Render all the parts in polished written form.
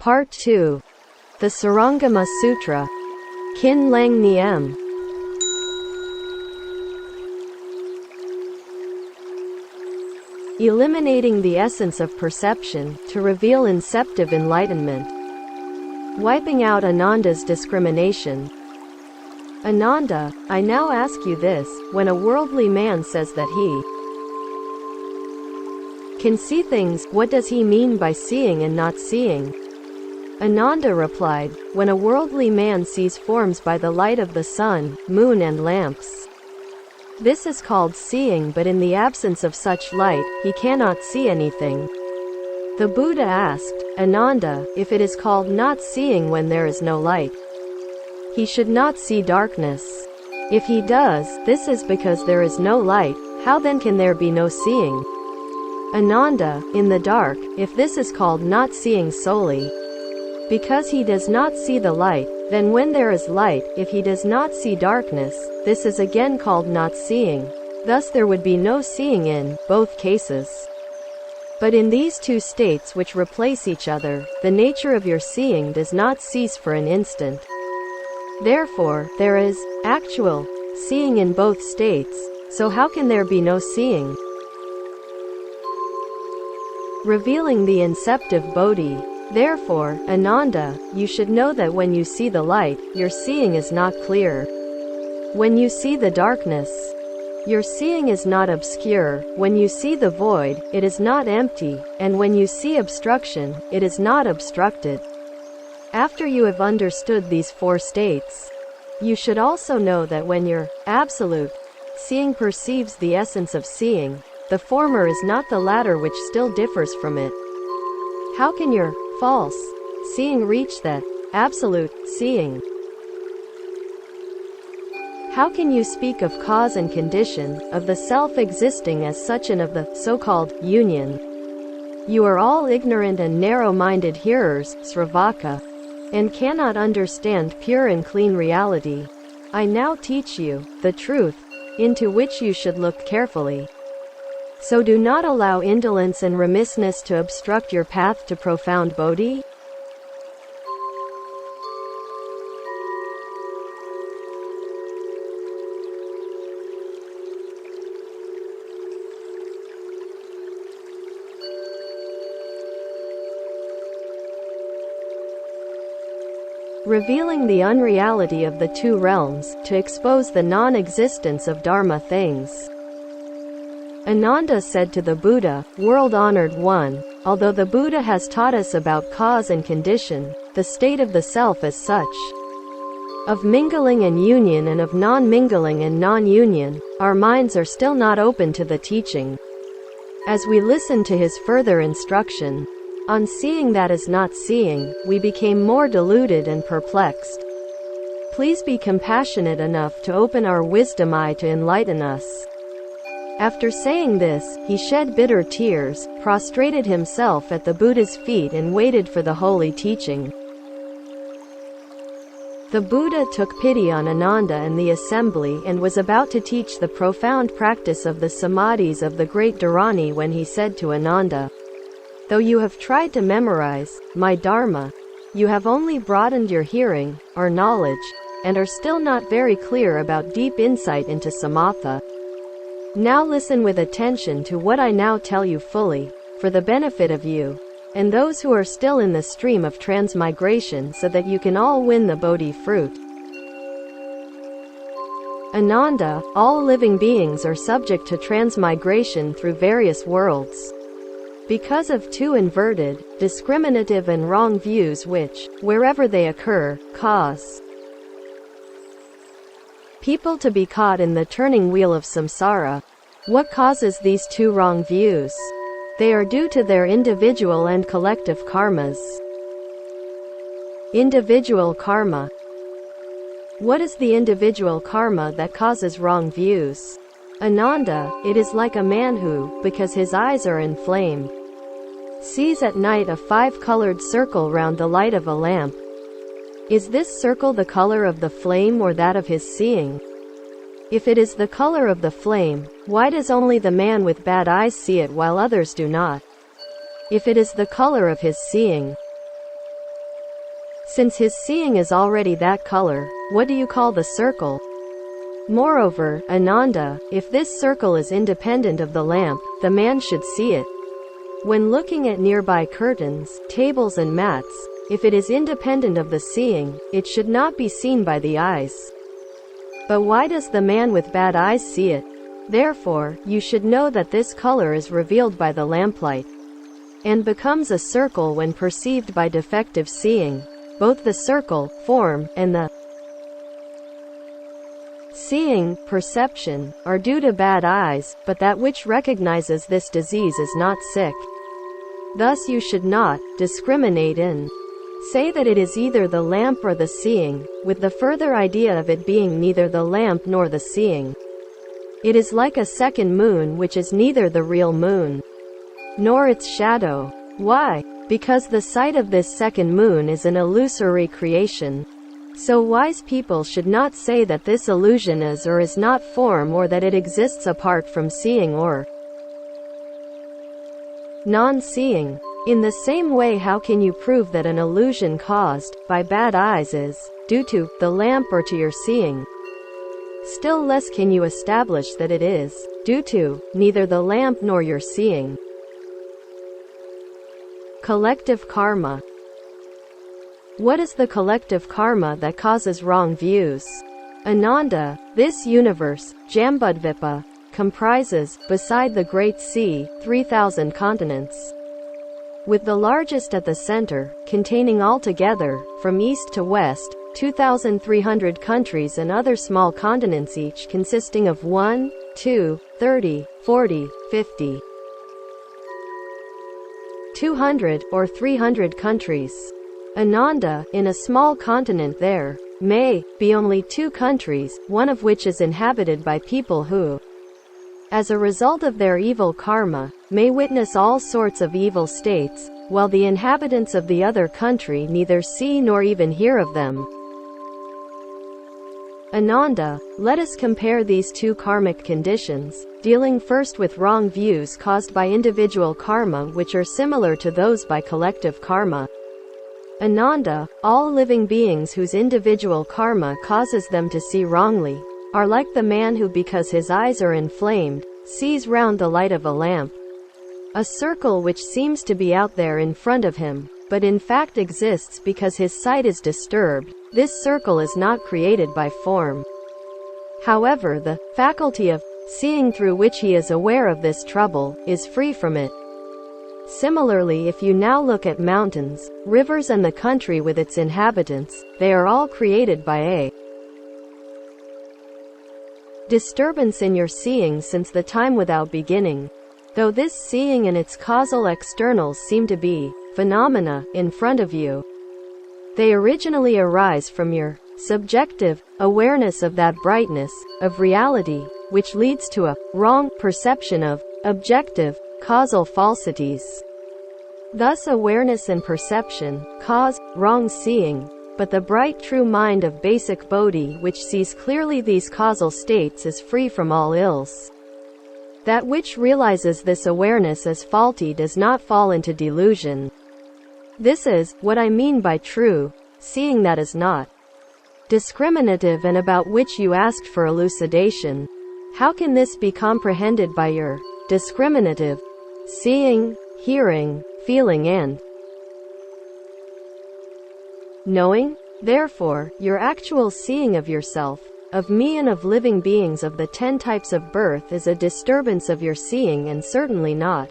Part 2. The Shurangama Sutra. Kinh Lăng Nghiêm. Eliminating the essence of perception, to reveal inceptive enlightenment. Wiping out Ananda's discrimination. Ananda, I now ask you this, when a worldly man says that he can see things, what does he mean by seeing and not seeing? Ananda replied, when a worldly man sees forms by the light of the sun, moon and lamps. This is called seeing, but in the absence of such light, he cannot see anything. The Buddha asked, Ananda, if it is called not seeing when there is no light, he should not see darkness. If he does, this is because there is no light, how then can there be no seeing? Ananda, in the dark, if this is called not seeing solely, because he does not see the light, then when there is light, if he does not see darkness, this is again called not seeing. Thus there would be no seeing in both cases. But in these two states which replace each other, the nature of your seeing does not cease for an instant. Therefore, there is actual seeing in both states, so how can there be no seeing? Revealing the inceptive bodhi. Therefore, Ananda, you should know that when you see the light, your seeing is not clear. When you see the darkness, your seeing is not obscure. When you see the void, it is not empty, and when you see obstruction, it is not obstructed. After you have understood these four states, you should also know that when your absolute seeing perceives the essence of seeing, the former is not the latter which still differs from it. How can your false seeing reach that absolute seeing? How can you speak of cause and condition, of the self existing as such and of the so-called union? You are all ignorant and narrow-minded hearers, Sravaka, and cannot understand pure and clean reality. I now teach you the truth, into which you should look carefully. So do not allow indolence and remissness to obstruct your path to profound bodhi. Revealing the unreality of the two realms, to expose the non-existence of Dharma things. Ananda said to the Buddha, world-honored one, although the Buddha has taught us about cause and condition, the state of the self as such, of mingling and union and of non-mingling and non-union, our minds are still not open to the teaching. As we listened to his further instruction, on seeing that is not seeing, we became more deluded and perplexed. Please be compassionate enough to open our wisdom eye to enlighten us. After saying this, he shed bitter tears, prostrated himself at the Buddha's feet and waited for the holy teaching. The Buddha took pity on Ananda and the assembly and was about to teach the profound practice of the samadhis of the great Dharani when he said to Ananda, though you have tried to memorize my Dharma, you have only broadened your hearing, or knowledge, and are still not very clear about deep insight into samatha. Now listen with attention to what I now tell you fully, for the benefit of you, and those who are still in the stream of transmigration so that you can all win the Bodhi fruit. Ananda, all living beings are subject to transmigration through various worlds, because of two inverted, discriminative and wrong views which, wherever they occur, cause people to be caught in the turning wheel of samsara. What causes these two wrong views? They are due to their individual and collective karmas. Individual karma. What is the individual karma that causes wrong views? Ananda, it is like a man who, because his eyes are inflamed, sees at night a five-colored circle round the light of a lamp. Is this circle the color of the flame or that of his seeing? If it is the color of the flame, why does only the man with bad eyes see it while others do not? If it is the color of his seeing, Since his seeing is already that color, what do you call the circle? Moreover, Ananda, if this circle is independent of the lamp, the man should see it. When looking at nearby curtains, tables and mats, if it is independent of the seeing, it should not be seen by the eyes. But why does the man with bad eyes see it? Therefore, you should know that this color is revealed by the lamplight, and becomes a circle when perceived by defective seeing. Both the circle, form, and the seeing, perception, are due to bad eyes, but that which recognizes this disease is not sick. Thus you should not discriminate in say that it is either the lamp or the seeing, with the further idea of it being neither the lamp nor the seeing. It is like a second moon which is neither the real moon nor its shadow. Why? Because the sight of this second moon is an illusory creation. So wise people should not say that this illusion is or is not form, or that it exists apart from seeing or non-seeing. In the same way, how can you prove that an illusion caused by bad eyes is due to the lamp or to your seeing? Still less can you establish that it is due to neither the lamp nor your seeing. Collective karma. What is the collective karma that causes wrong views? Ananda, this universe, Jambudvipa, comprises, beside the Great Sea, 3,000 continents, with the largest at the center, containing altogether, from east to west, 2,300 countries and other small continents, each consisting of 1, 2, 30, 40, 50, 200, or 300 countries. Ananda, in a small continent there may be only 2 countries, one of which is inhabited by people who, as a result of their evil karma, may witness all sorts of evil states, while the inhabitants of the other country neither see nor even hear of them. Ananda, let us compare these 2 karmic conditions, dealing first with wrong views caused by individual karma, which are similar to those by collective karma. Ananda, all living beings whose individual karma causes them to see wrongly, are like the man who, because his eyes are inflamed, sees round the light of a lamp, a circle which seems to be out there in front of him, but in fact exists because his sight is disturbed. This circle is not created by form. However, the faculty of seeing through which he is aware of this trouble is free from it. Similarly, if you now look at mountains, rivers and the country with its inhabitants, they are all created by a disturbance in your seeing since the time without beginning. Though this seeing and its causal externals seem to be phenomena in front of you, they originally arise from your subjective awareness of that brightness of reality, which leads to a wrong perception of objective causal falsities. Thus awareness and perception cause wrong seeing, but the bright true mind of basic bodhi, which sees clearly these causal states, is free from all ills. That which realizes this awareness as faulty does not fall into delusion. This is what I mean by true seeing, that is not discriminative, and about which you asked for elucidation. How can this be comprehended by your discriminative seeing, hearing, feeling, and knowing? Therefore, your actual seeing of yourself, of me, and of living beings of the 10 types of birth is a disturbance of your seeing, and certainly not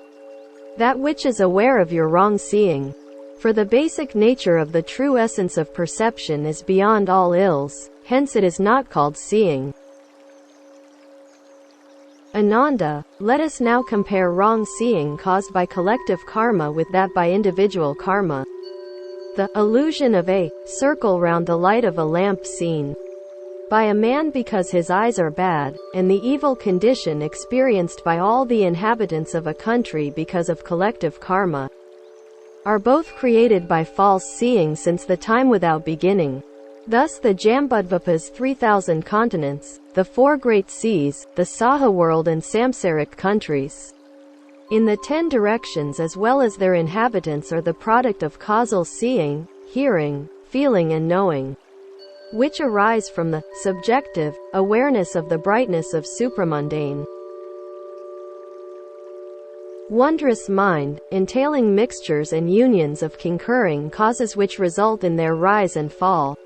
that which is aware of your wrong seeing. For the basic nature of the true essence of perception is beyond all ills, hence it is not called seeing. Ananda, let us now compare wrong seeing caused by collective karma with that by individual karma. The illusion of a circle round the light of a lamp seen by a man because his eyes are bad, and the evil condition experienced by all the inhabitants of a country because of collective karma, are both created by false seeing since the time without beginning. Thus the Jambudvipa's 3,000 continents, the 4 great seas, the Saha world and samsaric countries, in the 10 directions, as well as their inhabitants, are the product of causal seeing, hearing, feeling and knowing, which arise from the subjective awareness of the brightness of supramundane wondrous mind, entailing mixtures and unions of concurring causes which result in their rise and fall,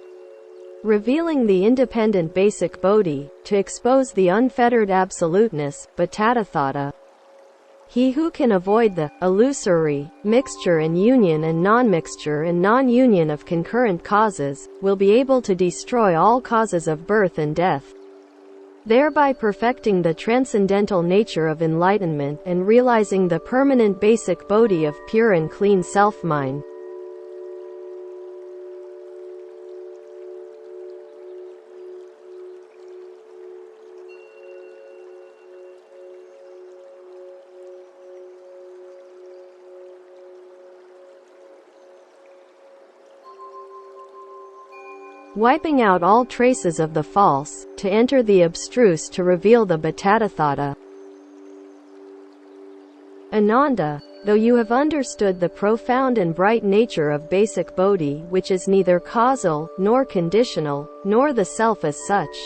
revealing the independent basic bodhi, to expose the unfettered absoluteness, Bhattatathata. He who can avoid the illusory mixture and union and non-mixture and non-union of concurrent causes, will be able to destroy all causes of birth and death, thereby perfecting the transcendental nature of enlightenment and realizing the permanent basic bodhi of pure and clean self-mind. Wiping out all traces of the false, to enter the abstruse to reveal the Bhattatathata. Ananda, though you have understood the profound and bright nature of basic bodhi, which is neither causal, nor conditional, nor the self as such,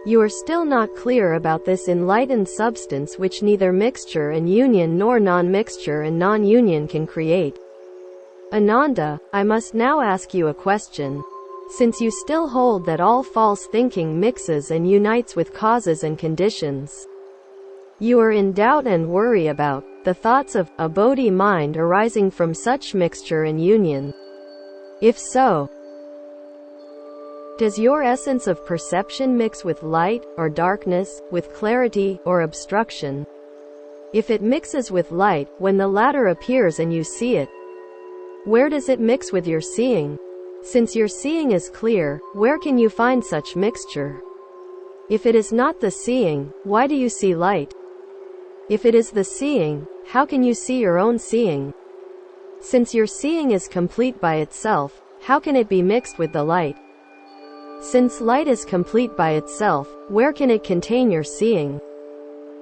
you are still not clear about this enlightened substance which neither mixture and union nor non-mixture and non-union can create. Ananda, I must now ask you a question. Since you still hold that all false thinking mixes and unites with causes and conditions, you are in doubt and worry about the thoughts of a bodhi mind arising from such mixture and union. If so, does your essence of perception mix with light or darkness, with clarity or obstruction? If it mixes with light, when the latter appears and you see it, where does it mix with your seeing? Since your seeing is clear, where can you find such mixture? If it is not the seeing, why do you see light? If it is the seeing, how can you see your own seeing? Since your seeing is complete by itself, how can it be mixed with the light? Since light is complete by itself, where can it contain your seeing?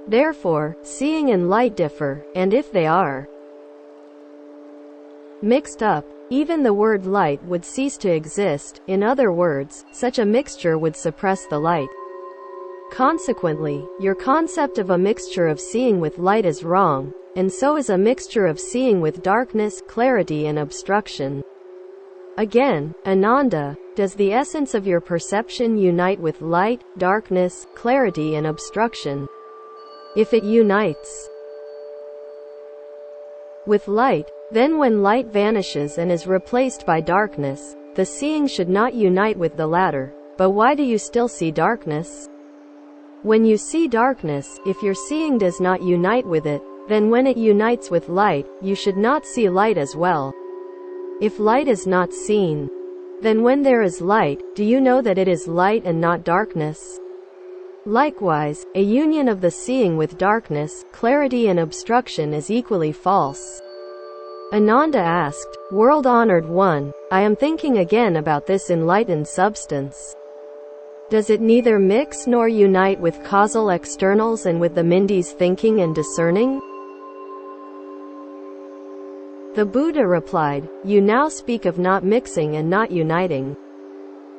Therefore, seeing and light differ, and if they are mixed up, even the word light would cease to exist. In other words, such a mixture would suppress the light. Consequently, your concept of a mixture of seeing with light is wrong, and so is a mixture of seeing with darkness, clarity and obstruction. Again, Ananda, does the essence of your perception unite with light, darkness, clarity and obstruction? If it unites with light, then when light vanishes and is replaced by darkness, the seeing should not unite with the latter. But why do you still see darkness? When you see darkness, if your seeing does not unite with it, then when it unites with light, you should not see light as well. If light is not seen, then when there is light, do you know that it is light and not darkness? Likewise, a union of the seeing with darkness, clarity and obstruction is equally false. Ananda asked, World-honored one, I am thinking again about this enlightened substance. Does it neither mix nor unite with causal externals and with the Mindi's thinking and discerning? The Buddha replied, You now speak of not mixing and not uniting.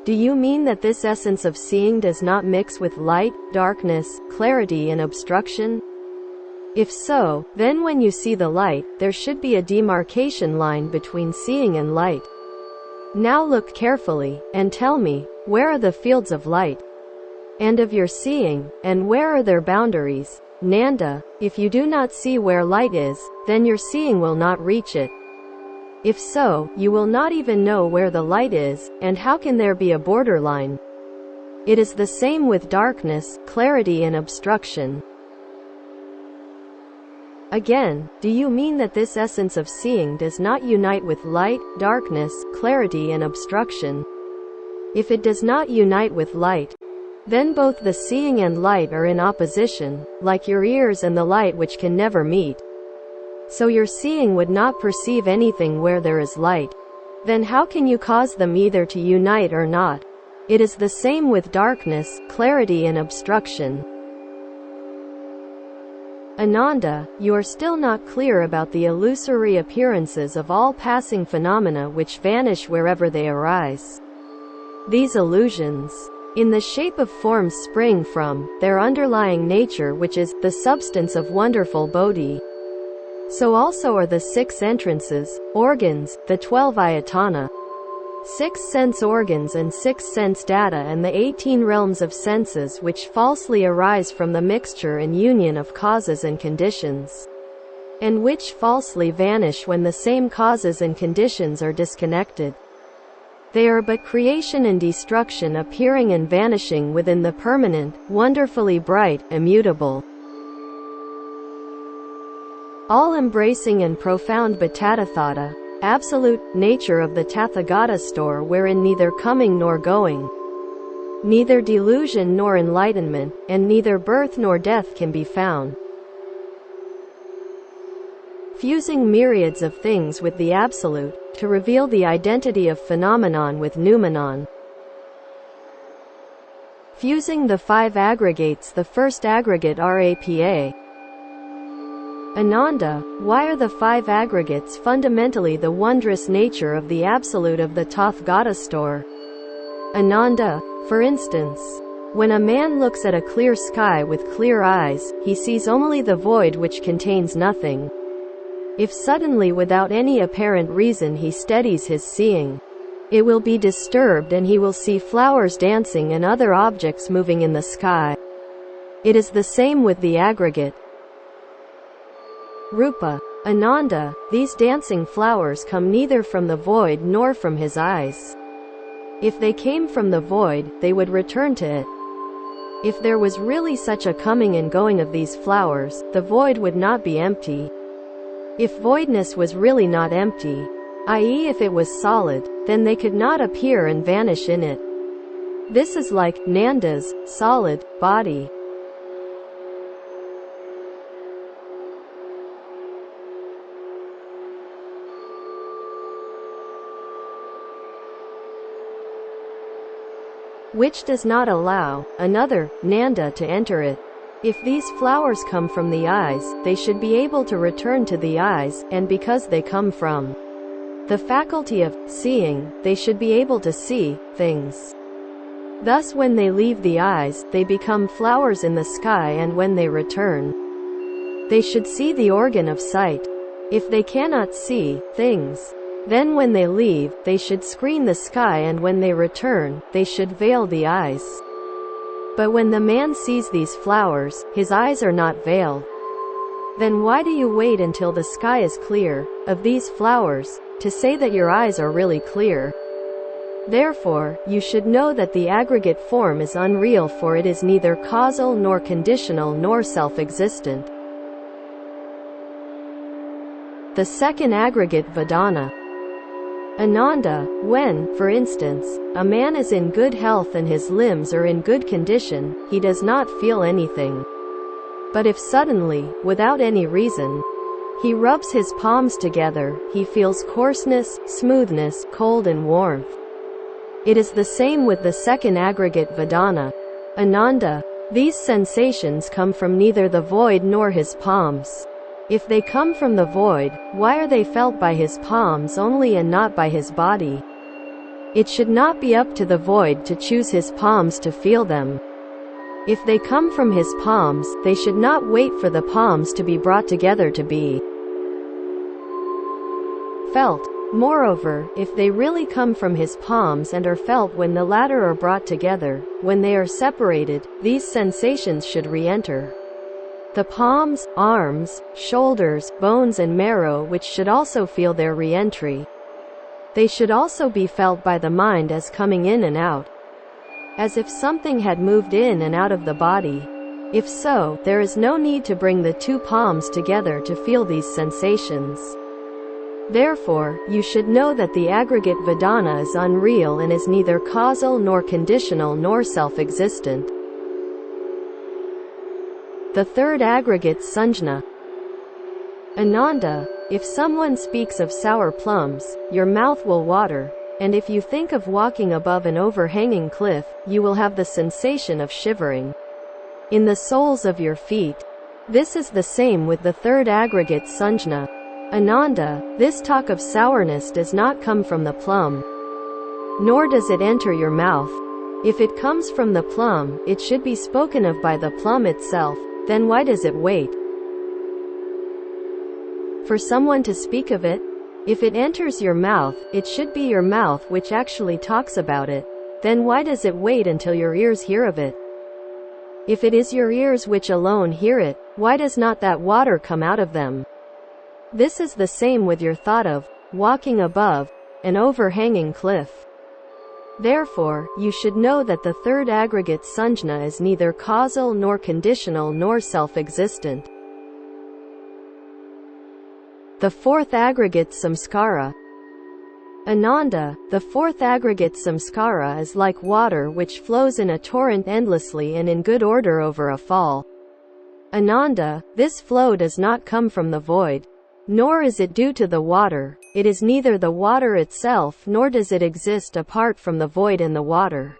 Do you mean that this essence of seeing does not mix with light, darkness, clarity and obstruction? If so, then when you see the light, there should be a demarcation line between seeing and light. Now look carefully, and tell me, where are the fields of light and of your seeing, and where are their boundaries? Nanda, if you do not see where light is, then your seeing will not reach it. If so, you will not even know where the light is, and how can there be a borderline? It is the same with darkness, clarity and obstruction. Again, do you mean that this essence of seeing does not unite with light, darkness, clarity and obstruction? If it does not unite with light, then both the seeing and light are in opposition, like your ears and the light which can never meet. So your seeing would not perceive anything where there is light. Then how can you cause them either to unite or not? It is the same with darkness, clarity and obstruction. Ananda, you are still not clear about the illusory appearances of all passing phenomena which vanish wherever they arise. These illusions, in the shape of forms, spring from their underlying nature, which is the substance of wonderful Bodhi. So also are the 6 entrances, organs, the 12 ayatana, 6 sense organs and 6 sense data, and the 18 realms of senses, which falsely arise from the mixture and union of causes and conditions, and which falsely vanish when the same causes and conditions are disconnected. They are but creation and destruction, appearing and vanishing within the permanent, wonderfully bright, immutable, all-embracing and profound Bhattatathata, absolute, nature of the Tathagata store, wherein neither coming nor going, neither delusion nor enlightenment, and neither birth nor death can be found. Fusing myriads of things with the Absolute, to reveal the identity of phenomenon with noumenon. Fusing the 5 aggregates, the first aggregate Rapa. Ananda, why are the 5 aggregates fundamentally the wondrous nature of the Absolute of the Tathagata store? Ananda, for instance, when a man looks at a clear sky with clear eyes, he sees only the void which contains nothing. If suddenly, without any apparent reason, he steadies his seeing, it will be disturbed and he will see flowers dancing and other objects moving in the sky. It is the same with the aggregate Rupa. Ananda, these dancing flowers come neither from the void nor from his eyes. If they came from the void, they would return to it. If there was really such a coming and going of these flowers, the void would not be empty. If voidness was really not empty, i.e. if it was solid, then they could not appear and vanish in it. This is like Nanda's solid body. Which does not allow another Nanda to enter it. If these flowers come from the eyes, they should be able to return to the eyes, and because they come from the faculty of seeing, they should be able to see things. Thus when they leave the eyes, they become flowers in the sky, and when they return, they should see the organ of sight. If they cannot see things, then when they leave, they should screen the sky, and when they return, they should veil the eyes. But when the man sees these flowers, his eyes are not veiled. Then why do you wait until the sky is clear, of these flowers, to say that your eyes are really clear? Therefore, you should know that the aggregate form is unreal, for it is neither causal nor conditional nor self-existent. The second aggregate Vedana. Ananda, when, for instance, a man is in good health and his limbs are in good condition, he does not feel anything. But if suddenly, without any reason, he rubs his palms together, he feels coarseness, smoothness, cold and warmth. It is the same with the second aggregate Vedana. Ananda, these sensations come from neither the void nor his palms. If they come from the void, why are they felt by his palms only and not by his body? It should not be up to the void to choose his palms to feel them. If they come from his palms, they should not wait for the palms to be brought together to be felt. Moreover, if they really come from his palms and are felt when the latter are brought together, when they are separated, these sensations should re-enter the palms, arms, shoulders, bones and marrow, which should also feel their re-entry. They should also be felt by the mind as coming in and out, as if something had moved in and out of the body. If so, there is no need to bring the two palms together to feel these sensations. Therefore, you should know that the aggregate Vedana is unreal and is neither causal nor conditional nor self-existent. The third aggregate Sanjna. Ananda, if someone speaks of sour plums, your mouth will water, and if you think of walking above an overhanging cliff, you will have the sensation of shivering in the soles of your feet. This is the same with the third aggregate sanjna. Ananda, this talk of sourness does not come from the plum, nor does it enter your mouth. If it comes from the plum, it should be spoken of by the plum itself, then why does it wait for someone to speak of it? If it enters your mouth, it should be your mouth which actually talks about it, then why does it wait until your ears hear of it? If it is your ears which alone hear it, why does not that water come out of them? This is the same with your thought of walking above an overhanging cliff. Therefore, you should know that the third aggregate sanjna is neither causal nor conditional nor self-existent. The fourth aggregate samskara. Ananda, the fourth aggregate samskara is like water which flows in a torrent endlessly and in good order over a fall. Ananda, this flow does not come from the void, nor is it due to the water. It is neither the water itself nor does it exist apart from the void in the water.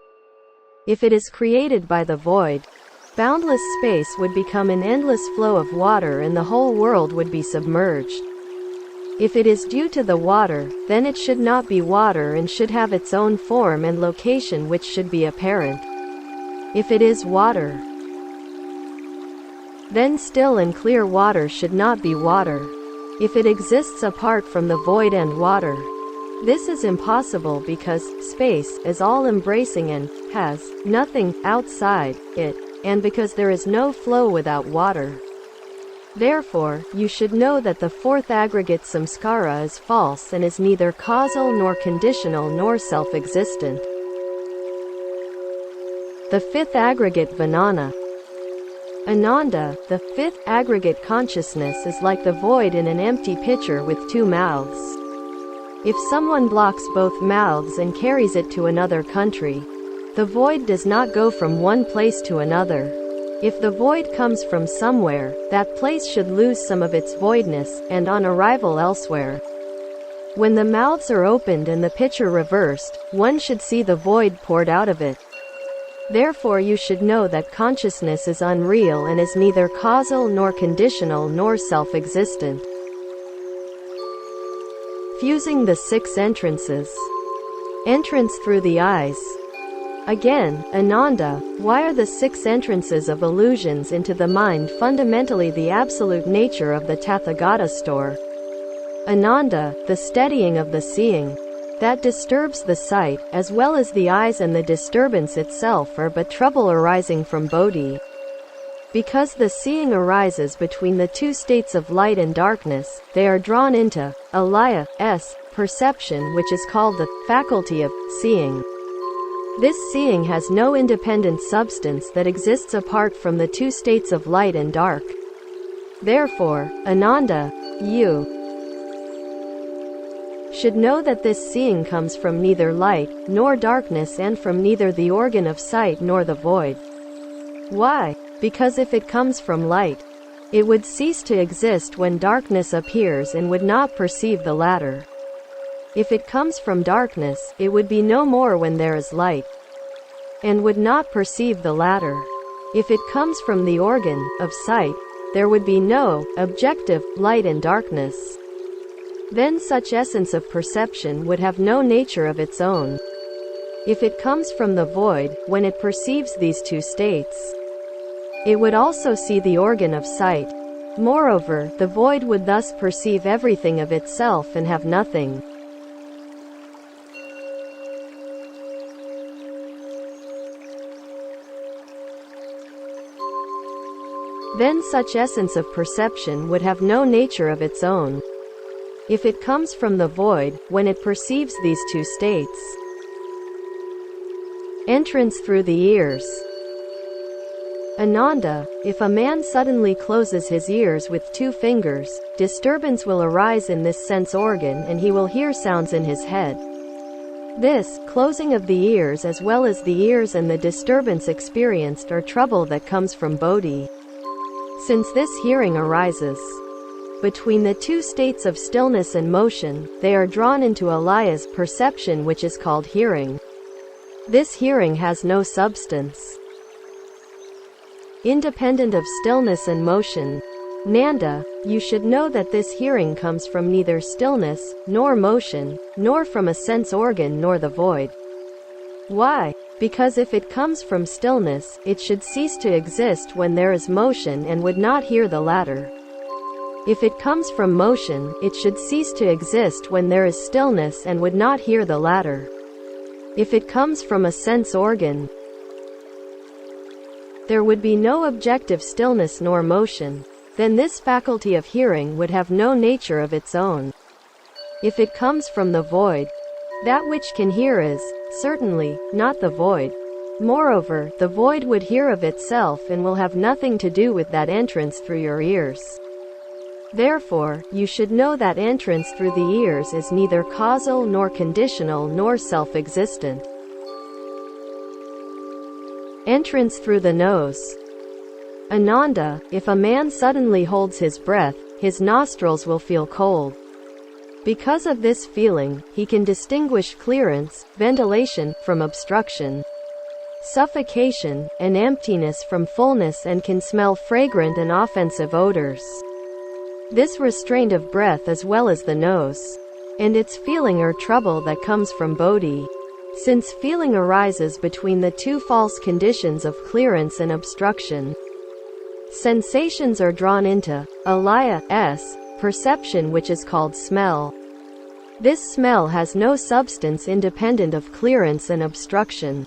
If it is created by the void, boundless space would become an endless flow of water and the whole world would be submerged. If it is due to the water, then it should not be water and should have its own form and location which should be apparent. If it is water, then still and clear water should not be water. If it exists apart from the void and water, this is impossible because space is all-embracing and has nothing outside it, and because there is no flow without water. Therefore, you should know that the fourth aggregate samskara is false and is neither causal nor conditional nor self-existent. The fifth aggregate vijnana. Ananda, the fifth aggregate consciousness is like the void in an empty pitcher with two mouths. If someone blocks both mouths and carries it to another country, the void does not go from one place to another. If the void comes from somewhere, that place should lose some of its voidness, and on arrival elsewhere. When the mouths are opened and the pitcher reversed, one should see the void poured out of it. Therefore you should know that consciousness is unreal and is neither causal nor conditional nor self-existent. Fusing the six entrances. Entrance through the eyes. Again, Ananda, why are the six entrances of illusions into the mind fundamentally the absolute nature of the Tathagata store? Ananda, the steadying of the seeing, that disturbs the sight, as well as the eyes, and the disturbance itself are but trouble arising from bodhi. Because the seeing arises between the two states of light and darkness, they are drawn into alaya perception, which is called the faculty of seeing. This seeing has no independent substance that exists apart from the two states of light and dark. Therefore, Ananda, you should know that this seeing comes from neither light nor darkness and from neither the organ of sight nor the void. Why? Because if it comes from light, it would cease to exist when darkness appears and would not perceive the latter. If it comes from darkness, it would be no more when there is light, and would not perceive the latter. If it comes from the organ of sight, there would be no objective light and darkness. Then such essence of perception would have no nature of its own. If it comes from the void, when it perceives these two states, it would also see the organ of sight. Moreover, the void would thus perceive everything of itself and have nothing. Then such essence of perception would have no nature of its own. If it comes from the void, when it perceives these two states. Entrance through the ears. Ananda, if a man suddenly closes his ears with two fingers, disturbance will arise in this sense organ and he will hear sounds in his head. This closing of the ears, as well as the ears and the disturbance experienced, are trouble that comes from bodhi. Since this hearing arises between the two states of stillness and motion, they are drawn into alaya's perception, which is called hearing. This hearing has no substance. independent of stillness and motion. Nanda, you should know that this hearing comes from neither stillness, nor motion, nor from a sense organ nor the void. Why? Because if it comes from stillness, it should cease to exist when there is motion and would not hear the latter. If it comes from motion, it should cease to exist when there is stillness and would not hear the latter. If it comes from a sense organ, there would be no objective stillness nor motion. Then this faculty of hearing would have no nature of its own. If it comes from the void, that which can hear is, certainly, not the void. Moreover, the void would hear of itself and will have nothing to do with that entrance through your ears. Therefore, you should know that entrance through the ears is neither causal nor conditional nor self-existent. Entrance through the nose. Ananda, if a man suddenly holds his breath, his nostrils will feel cold. Because of this feeling, he can distinguish clearance, ventilation, from obstruction, suffocation, and emptiness from fullness, and can smell fragrant and offensive odors. This restraint of breath as well as the nose, and its feeling or trouble that comes from bodhi. Since feeling arises between the two false conditions of clearance and obstruction, sensations are drawn into alaya, perception, which is called smell. This smell has no substance independent of clearance and obstruction.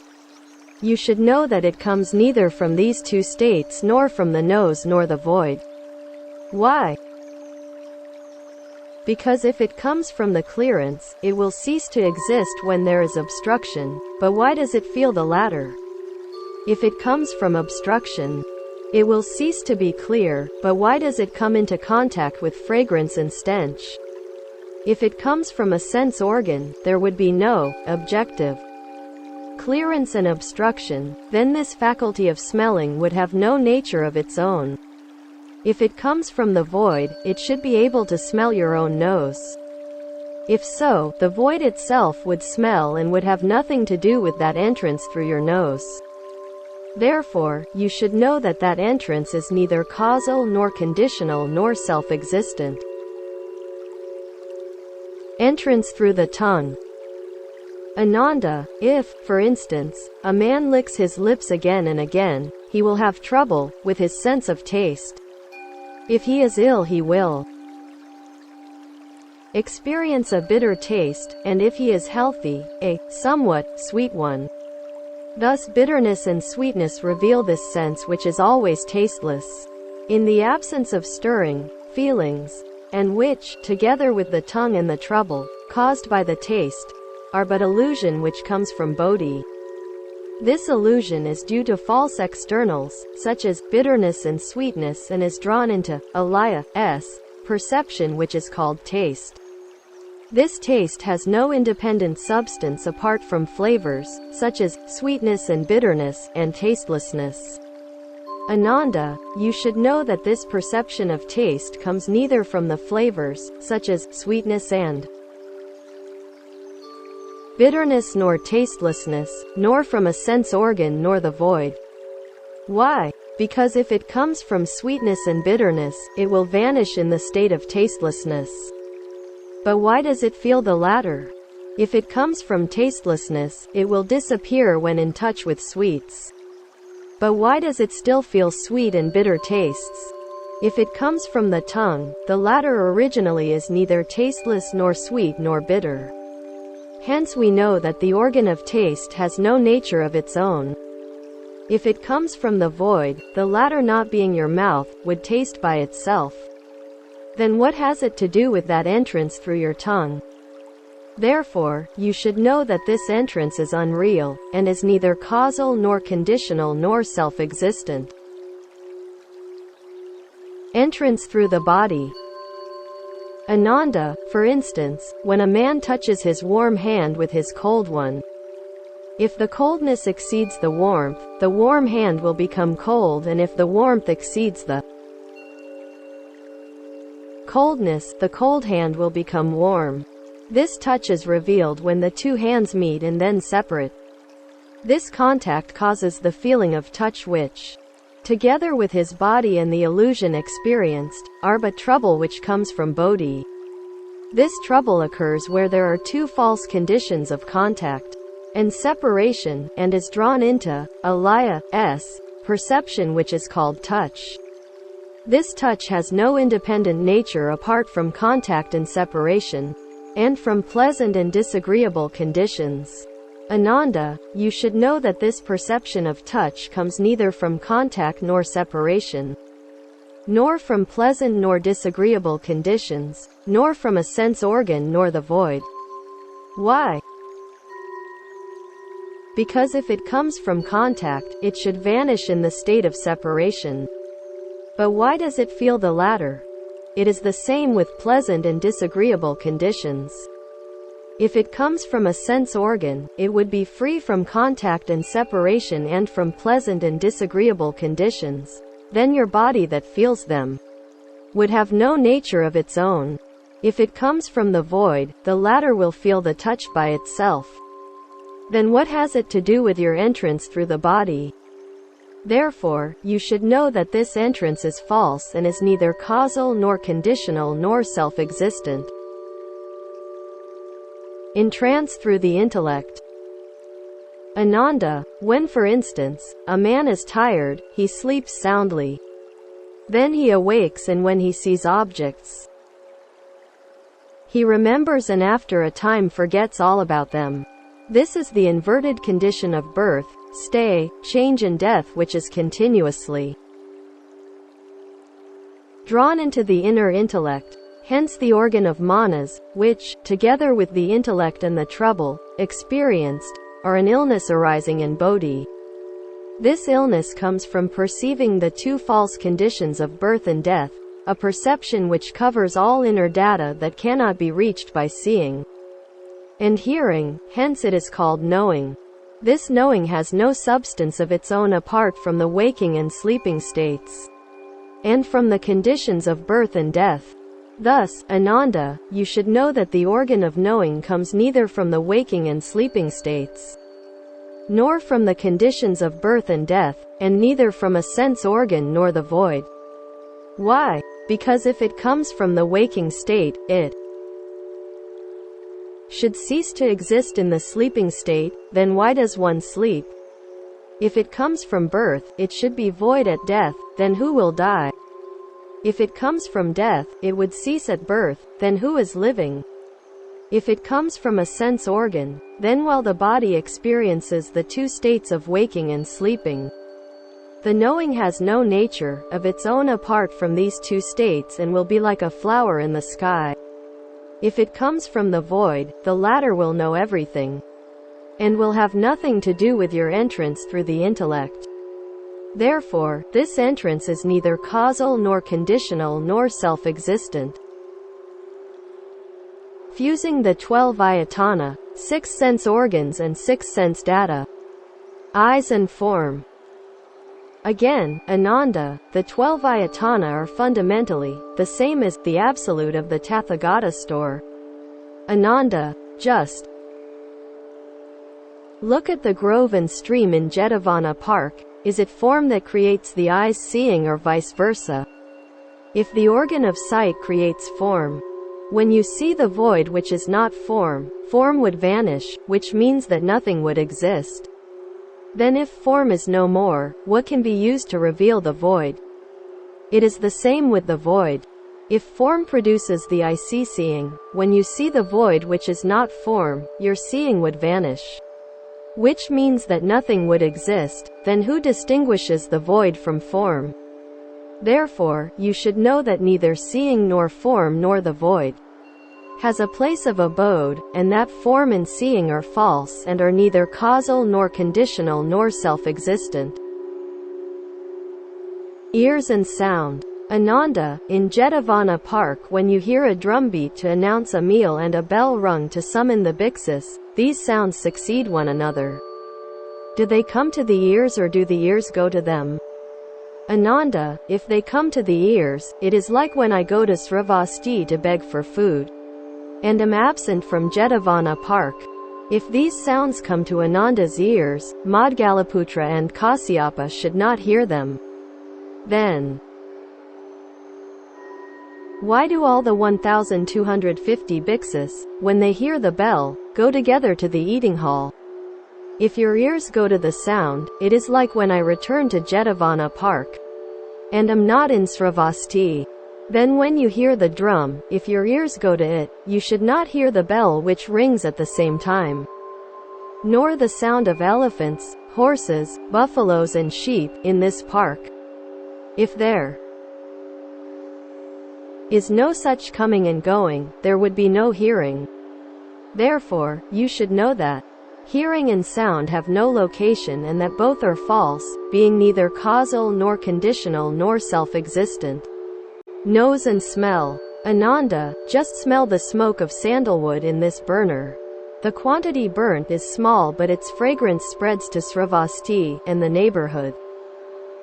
You should know that it comes neither from these two states nor from the nose nor the void. Why? Because if it comes from the clearance, it will cease to exist when there is obstruction. But why does it feel the latter? If it comes from obstruction, it will cease to be clear, but why does it come into contact with fragrance and stench? If it comes from a sense organ, there would be no objective clearance and obstruction, then this faculty of smelling would have no nature of its own. If it comes from the void, it should be able to smell your own nose. If so, the void itself would smell and would have nothing to do with that entrance through your nose. Therefore, you should know that that entrance is neither causal nor conditional nor self-existent. Entrance through the tongue. Ananda, if, for instance, a man licks his lips again and again, he will have trouble with his sense of taste. If he is ill, he will experience a bitter taste, and if he is healthy, a somewhat sweet one. Thus bitterness and sweetness reveal this sense which is always tasteless, in the absence of stirring feelings, and which, together with the tongue and the trouble caused by the taste, are but illusion which comes from bodhi. This illusion is due to false externals, such as bitterness and sweetness, and is drawn into alaya, perception, which is called taste. This taste has no independent substance apart from flavors, such as sweetness and bitterness, and tastelessness. Ananda, you should know that this perception of taste comes neither from the flavors, such as sweetness and bitterness, nor tastelessness, nor from a sense organ nor the void. Why? Because if it comes from sweetness and bitterness, it will vanish in the state of tastelessness. But why does it feel the latter? If it comes from tastelessness, it will disappear when in touch with sweets. But why does it still feel sweet and bitter tastes? If it comes from the tongue, the latter originally is neither tasteless nor sweet nor bitter. Hence we know that the organ of taste has no nature of its own. If it comes from the void, the latter not being your mouth, would taste by itself. Then what has it to do with that entrance through your tongue? Therefore, you should know that this entrance is unreal, and is neither causal nor conditional nor self-existent. Entrance through the body. Ananda, for instance, when a man touches his warm hand with his cold one, if the coldness exceeds the warm hand will become cold, and if the warmth exceeds the coldness, the cold hand will become warm. This touch is revealed when the two hands meet and then separate. This contact causes the feeling of touch which together with his body and the illusion experienced, are but trouble which comes from bodhi. This trouble occurs where there are two false conditions of contact and separation, and is drawn into alaya perception, which is called touch. This touch has no independent nature apart from contact and separation, and from pleasant and disagreeable conditions. Ananda, you should know that this perception of touch comes neither from contact nor separation, nor from pleasant nor disagreeable conditions, nor from a sense organ nor the void. Why? Because if it comes from contact, it should vanish in the state of separation. But why does it feel the latter? It is the same with pleasant and disagreeable conditions. If it comes from a sense organ, it would be free from contact and separation and from pleasant and disagreeable conditions. Then your body that feels them would have no nature of its own. If it comes from the void, the latter will feel the touch by itself. Then what has it to do with your entrance through the body? Therefore, you should know that this entrance is false and is neither causal nor conditional nor self-existent. Entrance through the intellect. Ananda, when for instance, a man is tired, he sleeps soundly. Then he awakes, and when he sees objects, he remembers and after a time forgets all about them. This is the inverted condition of birth, stay, change and death, which is continuously drawn into the inner intellect. Hence the organ of manas, which, together with the intellect and the trouble experienced, are an illness arising in bodhi. This illness comes from perceiving the two false conditions of birth and death, a perception which covers all inner data that cannot be reached by seeing and hearing, hence it is called knowing. This knowing has no substance of its own apart from the waking and sleeping states, and from the conditions of birth and death. Thus, Ananda, you should know that the organ of knowing comes neither from the waking and sleeping states, nor from the conditions of birth and death, and neither from a sense organ nor the void. Why? Because if it comes from the waking state, it should cease to exist in the sleeping state. Then why does one sleep? If it comes from birth, it should be void at death. Then who will die? If it comes from death, it would cease at birth. Then who is living? If it comes from a sense organ, then while the body experiences the two states of waking and sleeping, the knowing has no nature of its own apart from these two states and will be like a flower in the sky. If it comes from the void, the latter will know everything, and will have nothing to do with your entrance through the intellect. Therefore, this entrance is neither causal nor conditional nor self-existent. Fusing the 12 ayatana, 6 sense organs and 6 sense data, eyes and form. Again, Ananda, the 12 ayatana are fundamentally the same as the absolute of the Tathagata store. Ananda, just look at the grove and stream in Jetavana Park. Is it form that creates the eyes seeing, or vice versa? If the organ of sight creates form, when you see the void which is not form, form would vanish, which means that nothing would exist. Then if form is no more, what can be used to reveal the void? It is the same with the void. If form produces the eye seeing, when you see the void which is not form, your seeing would vanish, which means that nothing would exist. Then who distinguishes the void from form? Therefore, you should know that neither seeing nor form nor the void has a place of abode, and that form and seeing are false and are neither causal nor conditional nor self-existent. Ears and sound. Ananda, in Jetavana Park, when you hear a drumbeat to announce a meal and a bell rung to summon the bhiksus, these sounds succeed one another. Do they come to the ears, or do the ears go to them? Ananda, if they come to the ears, it is like when I go to Sravasti to beg for food, and am absent from Jetavana Park. If these sounds come to Ananda's ears, Madgalaputra and Kasyapa should not hear them. Then, why do all the 1,250 bhiksus, when they hear the bell, go together to the eating hall? If your ears go to the sound, it is like when I return to Jetavana Park, and am not in Sravasti. Then when you hear the drum, if your ears go to it, you should not hear the bell which rings at the same time, nor the sound of elephants, horses, buffaloes and sheep, in this park. If there is no such coming and going, there would be no hearing. Therefore, you should know that hearing and sound have no location and that both are false, being neither causal nor conditional nor self-existent. Nose and smell. Ananda, just smell the smoke of sandalwood in this burner. The quantity burnt is small but its fragrance spreads to Sravasti and the neighborhood.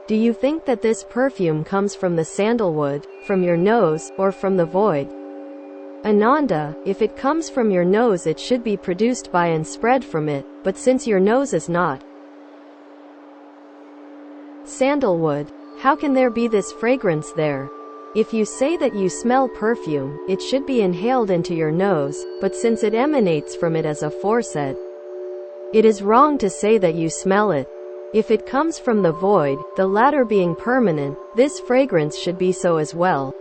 Do you think that this perfume comes from the sandalwood, from your nose, or from the void? Ananda, if it comes from your nose it should be produced by and spread from it, but since your nose is not sandalwood, how can there be this fragrance there? If you say that you smell perfume, it should be inhaled into your nose, but since it emanates from it as aforesaid, it is wrong to say that you smell it. If it comes from the void, the latter being permanent, this fragrance should be so as well,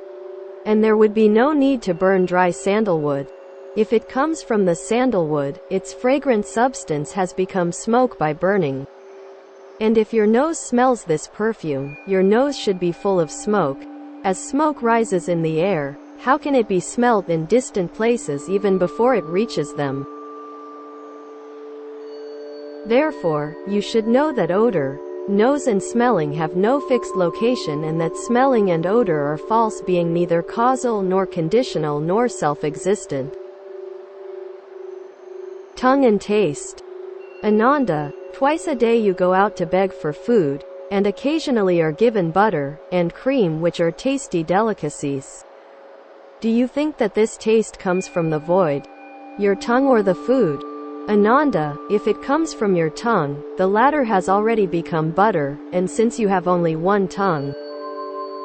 and there would be no need to burn dry sandalwood. If it comes from the sandalwood, its fragrant substance has become smoke by burning. And if your nose smells this perfume, your nose should be full of smoke. As smoke rises in the air, how can it be smelt in distant places even before it reaches them? Therefore, you should know that odor, nose and smelling have no fixed location and that smelling and odor are false, being neither causal nor conditional nor self-existent. Tongue and taste. Ananda, twice a day you go out to beg for food, and occasionally are given butter and cream, which are tasty delicacies. Do you think that this taste comes from the void, your tongue, or the food? Ananda, if it comes from your tongue, the latter has already become butter, and since you have only one tongue,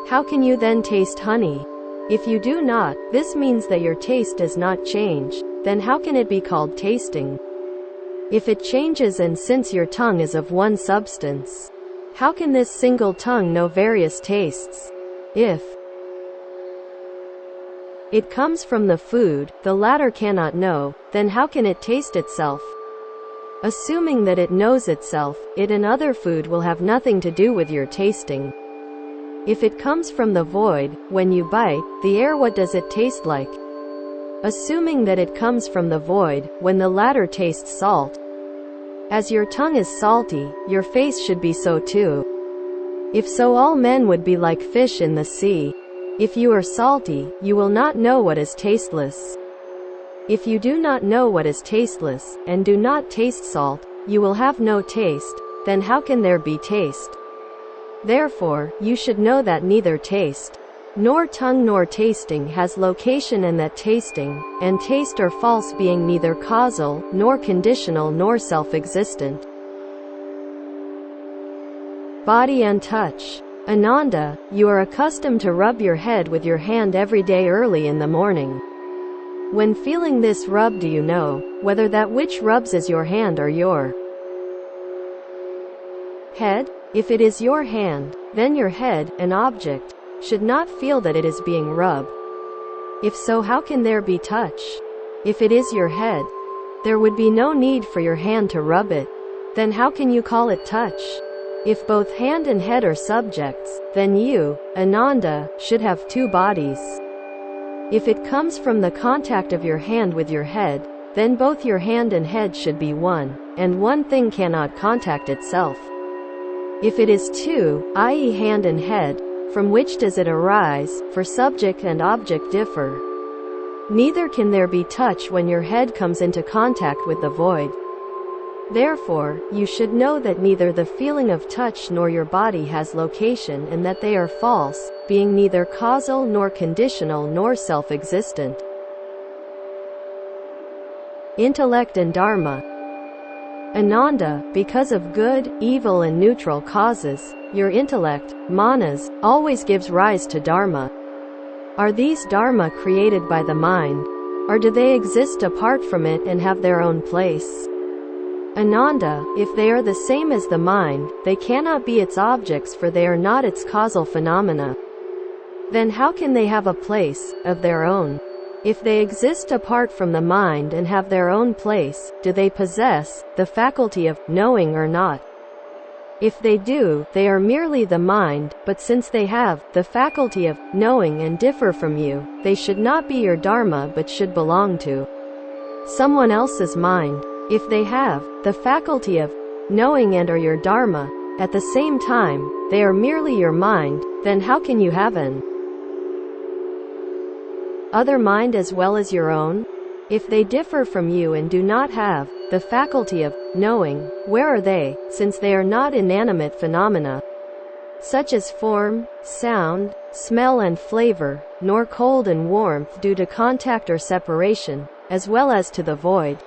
how can you then taste honey? If you do not, this means that your taste does not change. Then how can it be called tasting? If it changes, and since your tongue is of one substance, how can this single tongue know various tastes? If it comes from the food, the latter cannot know, then how can it taste itself? Assuming that it knows itself, it and other food will have nothing to do with your tasting. If it comes from the void, when you bite the air, what does it taste like? Assuming that it comes from the void, when the latter tastes salt. As your tongue is salty, your face should be so too. If so, all men would be like fish in the sea. If you are salty, you will not know what is tasteless. If you do not know what is tasteless, and do not taste salt, you will have no taste. Then how can there be taste? Therefore, you should know that neither taste, nor tongue nor tasting has location, and that tasting and taste are false, being neither causal, nor conditional, nor self-existent. Body and touch. Ananda, you are accustomed to rub your head with your hand every day early in the morning. When feeling this rub, do you know whether that which rubs is your hand or your head? If it is your hand, then your head, an object, should not feel that it is being rubbed. If so, how can there be touch? If it is your head, there would be no need for your hand to rub it. Then how can you call it touch? If both hand and head are subjects, then you, Ananda, should have two bodies. If it comes from the contact of your hand with your head, then both your hand and head should be one, and one thing cannot contact itself. If it is two, i.e. hand and head, from which does it arise? For subject and object differ. Neither can there be touch when your head comes into contact with the void. Therefore, you should know that neither the feeling of touch nor your body has location, and that they are false, being neither causal nor conditional nor self-existent. Intellect and Dharma. Ananda, because of good, evil and neutral causes, your intellect, manas, always gives rise to dharma. Are these dharma created by the mind? Or do they exist apart from it and have their own place? Ananda, if they are the same as the mind, they cannot be its objects, for they are not its causal phenomena. Then how can they have a place of their own? If they exist apart from the mind and have their own place, do they possess the faculty of knowing or not? If they do, they are merely the mind, but since they have the faculty of knowing and differ from you, they should not be your dharma but should belong to someone else's mind. If they have the faculty of knowing and are your dharma at the same time, they are merely your mind, then how can you have an other mind as well as your own? If they differ from you and do not have the faculty of knowing, where are they, since they are not inanimate phenomena, such as form, sound, smell and flavor, nor cold and warmth due to contact or separation, as well as to the void?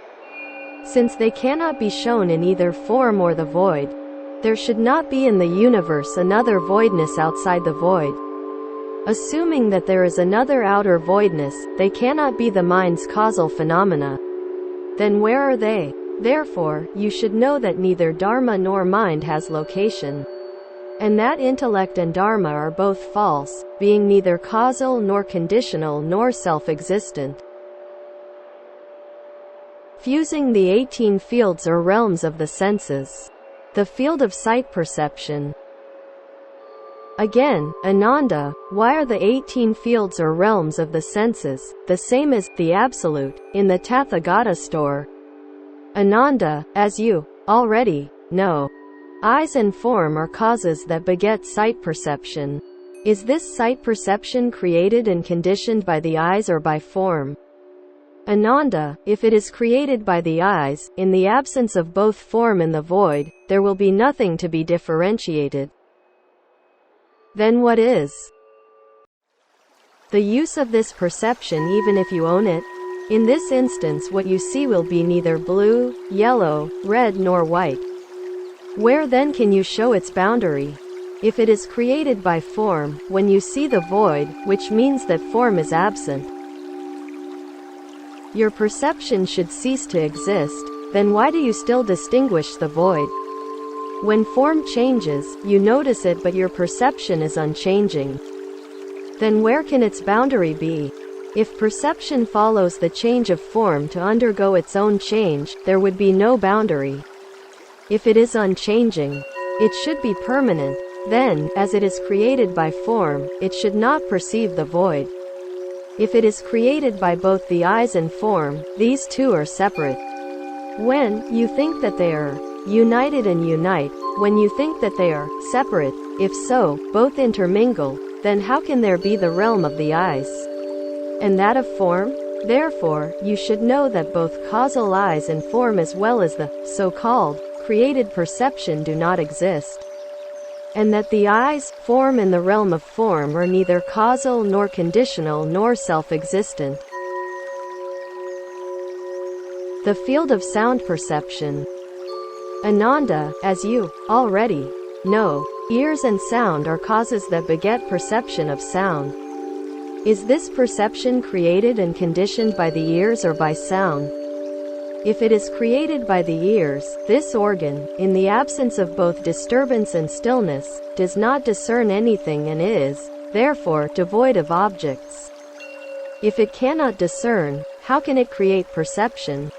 Since they cannot be shown in either form or the void, there should not be in the universe another voidness outside the void. Assuming that there is another outer voidness, they cannot be the mind's causal phenomena. Then where are they? Therefore, you should know that neither dharma nor mind has location, and that intellect and dharma are both false, being neither causal nor conditional nor self-existent. Fusing the 18 fields or realms of the senses. The field of sight perception. Again, Ananda, why are the 18 fields or realms of the senses the same as the Absolute in the Tathagata store? Ananda, as you already know, eyes and form are causes that beget sight perception. Is this sight perception created and conditioned by the eyes or by form? Ananda, if it is created by the eyes, in the absence of both form and the void, there will be nothing to be differentiated. Then what is the use of this perception even if you own it? In this instance what you see will be neither blue, yellow, red nor white. Where then can you show its boundary? If it is created by form, when you see the void, which means that form is absent, your perception should cease to exist, then why do you still distinguish the void? When form changes, you notice it but your perception is unchanging. Then where can its boundary be? If perception follows the change of form to undergo its own change, there would be no boundary. If it is unchanging, it should be permanent. Then, as it is created by form, it should not perceive the void. If it is created by both the eyes and form, these two are separate. When you think that they are united and unite, when you think that they are separate, if so, both intermingle, then how can there be the realm of the eyes and that of form? Therefore, you should know that both causal eyes and form as well as the so-called created perception do not exist, and that the eyes, form and the realm of form are neither causal nor conditional nor self-existent. The field of sound perception. Ananda, as you already know, ears and sound are causes that beget perception of sound. Is this perception created and conditioned by the ears or by sound? If it is created by the ears, this organ, in the absence of both disturbance and stillness, does not discern anything and is, therefore, devoid of objects. If it cannot discern, how can it create perception?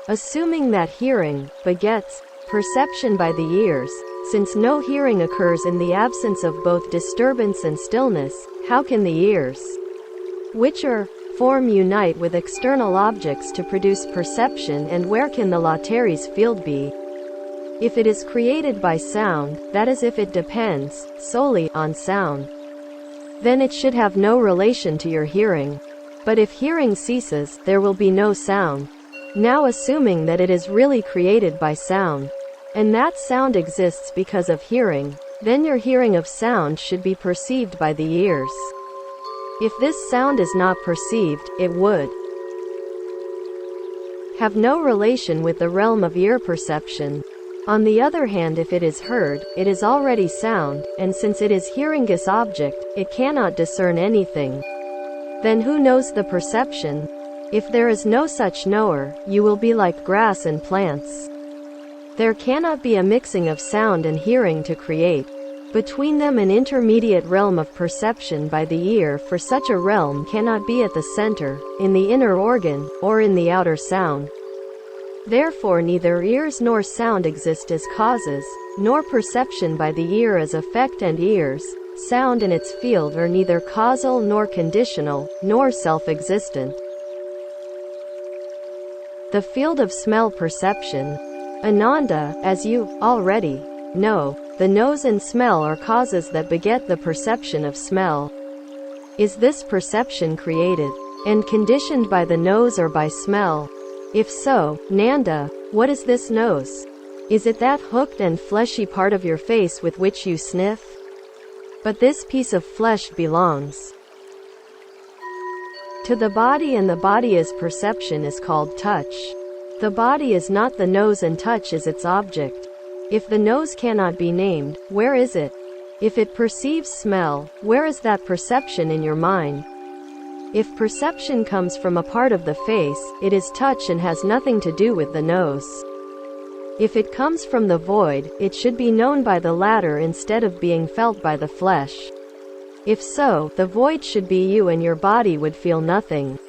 Assuming that hearing begets perception by the ears, since no hearing occurs in the absence of both disturbance and stillness, how can the ears, which are form, unite with external objects to produce perception, and where can the lateris field be? If it is created by sound, that is if it depends solely on sound, then it should have no relation to your hearing. But if hearing ceases, there will be no sound. Now assuming that it is really created by sound, and that sound exists because of hearing, then your hearing of sound should be perceived by the ears. If this sound is not perceived, it would have no relation with the realm of ear perception. On the other hand, if it is heard, it is already sound, and since it is hearingless object, it cannot discern anything. Then who knows the perception? If there is no such knower, you will be like grass and plants. There cannot be a mixing of sound and hearing to create between them an intermediate realm of perception by the ear, for such a realm cannot be at the center, in the inner organ, or in the outer sound. Therefore neither ears nor sound exist as causes, nor perception by the ear as effect, and ears, sound and its field are neither causal nor conditional, nor self-existent. The field of smell perception. Ananda, as you already know, the nose and smell are causes that beget the perception of smell. Is this perception created and conditioned by the nose or by smell? If so, Nanda, what is this nose? Is it that hooked and fleshy part of your face with which you sniff? But this piece of flesh belongs to the body, and the body as perception is called touch. The body is not the nose and touch is its object. If the nose cannot be named, where is it? If it perceives smell, where is that perception in your mind? If perception comes from a part of the face, it is touch and has nothing to do with the nose. If it comes from the void, it should be known by the latter instead of being felt by the flesh. If so, the void should be you and your body would feel nothing.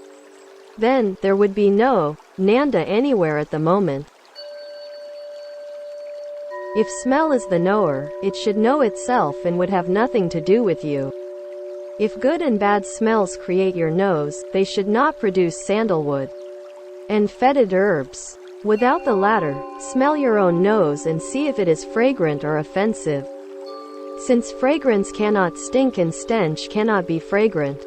Then, there would be no Nanda anywhere at the moment. If smell is the knower, it should know itself and would have nothing to do with you. If good and bad smells create your nose, they should not produce sandalwood and fetid herbs. Without the latter, smell your own nose and see if it is fragrant or offensive. Since fragrance cannot stink and stench cannot be fragrant.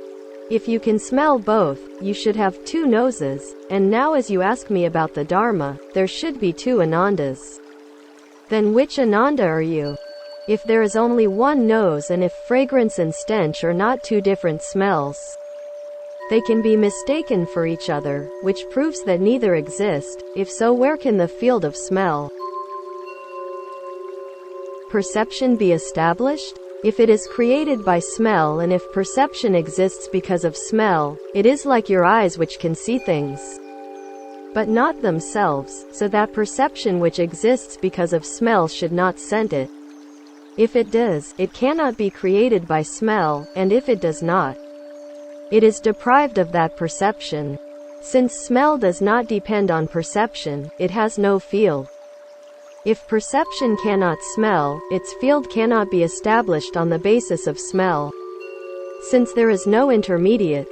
If you can smell both, you should have two noses, and now as you ask me about the Dharma, there should be two Anandas. Then which Ananda are you? If there is only one nose and if fragrance and stench are not two different smells, they can be mistaken for each other, which proves that neither exist. If so, where can the field of smell perception be established? If it is created by smell, and if perception exists because of smell, it is like your eyes which can see things, but not themselves, so that perception which exists because of smell should not scent it. If it does, it cannot be created by smell, and if it does not, it is deprived of that perception. Since smell does not depend on perception, it has no field. If perception cannot smell, its field cannot be established on the basis of smell. Since there is no intermediate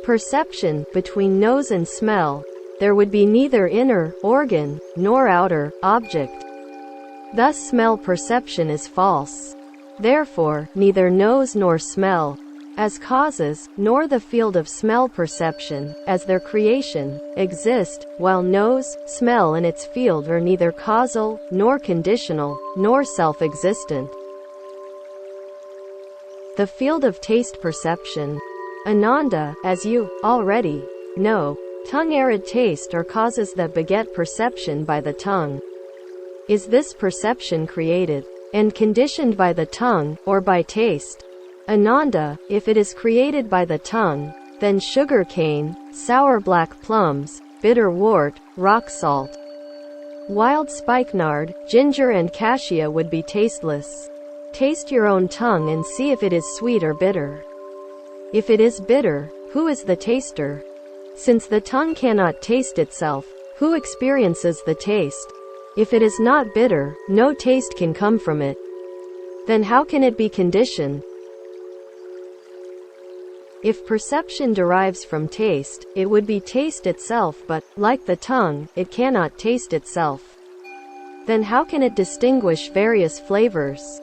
perception between nose and smell, there would be neither inner organ nor outer object. Thus smell perception is false. Therefore, neither nose nor smell as causes, nor the field of smell perception as their creation, exist, while nose, smell and its field are neither causal, nor conditional, nor self-existent. The field of taste perception. Ananda, as you already know, tongue-arid taste are causes that beget perception by the tongue. Is this perception created and conditioned by the tongue, or by taste? Ananda, if it is created by the tongue, then sugar cane, sour black plums, bitter wort, rock salt, wild spikenard, ginger and cassia would be tasteless. Taste your own tongue and see if it is sweet or bitter. If it is bitter, who is the taster? Since the tongue cannot taste itself, who experiences the taste? If it is not bitter, no taste can come from it. Then how can it be conditioned? If perception derives from taste, it would be taste itself, but, like the tongue, it cannot taste itself. Then how can it distinguish various flavors?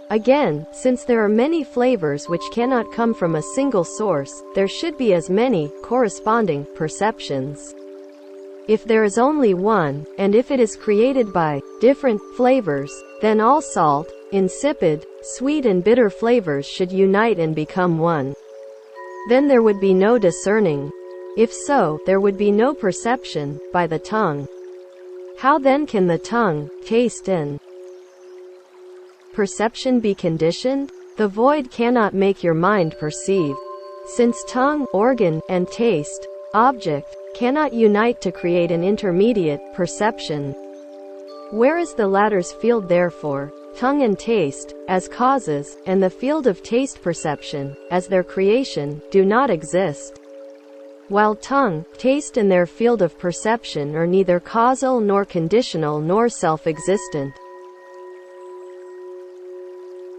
Again, since there are many flavors which cannot come from a single source, there should be as many corresponding perceptions. If there is only one, and if it is created by different flavors, then all salt, insipid, sweet and bitter flavors should unite and become one. Then there would be no discerning. If so, there would be no perception by the tongue. How then can the tongue, taste and perception be conditioned? The void cannot make your mind perceive. Since tongue, organ, and taste, object, cannot unite to create an intermediate, perception. Where is the latter's field therefore, tongue and taste, as causes, and the field of taste perception, as their creation, do not exist. While tongue, taste and their field of perception are neither causal nor conditional nor self-existent.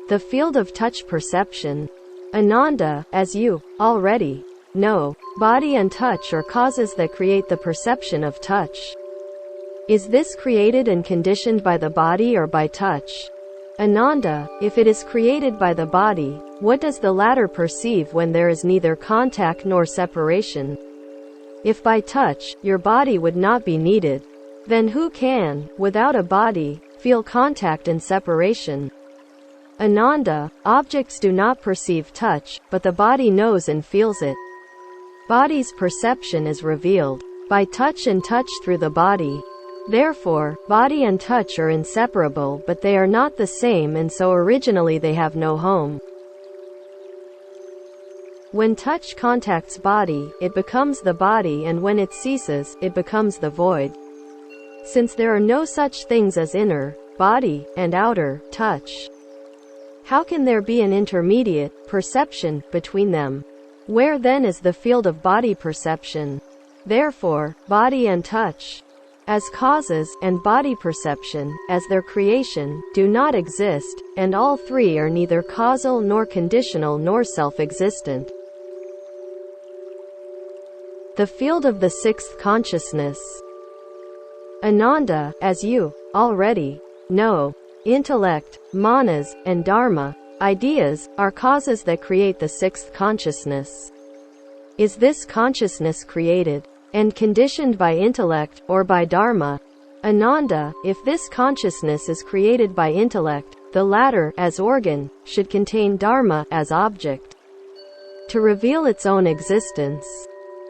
The field of touch perception. Ananda, as you already know, body and touch are causes that create the perception of touch. Is this created and conditioned by the body or by touch? Ananda, if it is created by the body, what does the latter perceive when there is neither contact nor separation? If by touch, your body would not be needed, then who can, without a body, feel contact and separation? Ananda, objects do not perceive touch, but the body knows and feels it. Body's perception is revealed by touch and touch through the body. Therefore, body and touch are inseparable, but they are not the same, and so originally they have no home. When touch contacts body, it becomes the body, and when it ceases, it becomes the void. Since there are no such things as inner, body, and outer, touch, how can there be an intermediate, perception, between them? Where then is the field of body perception? Therefore, body and touch, as causes, and body perception, as their creation, do not exist, and all three are neither causal nor conditional nor self-existent. The field of the sixth consciousness. Ananda, as you already know, intellect, manas, and dharma, ideas, are causes that create the sixth consciousness. Is this consciousness created and conditioned by intellect, or by dharma? Ananda, if this consciousness is created by intellect, the latter, as organ, should contain dharma, as object, to reveal its own existence.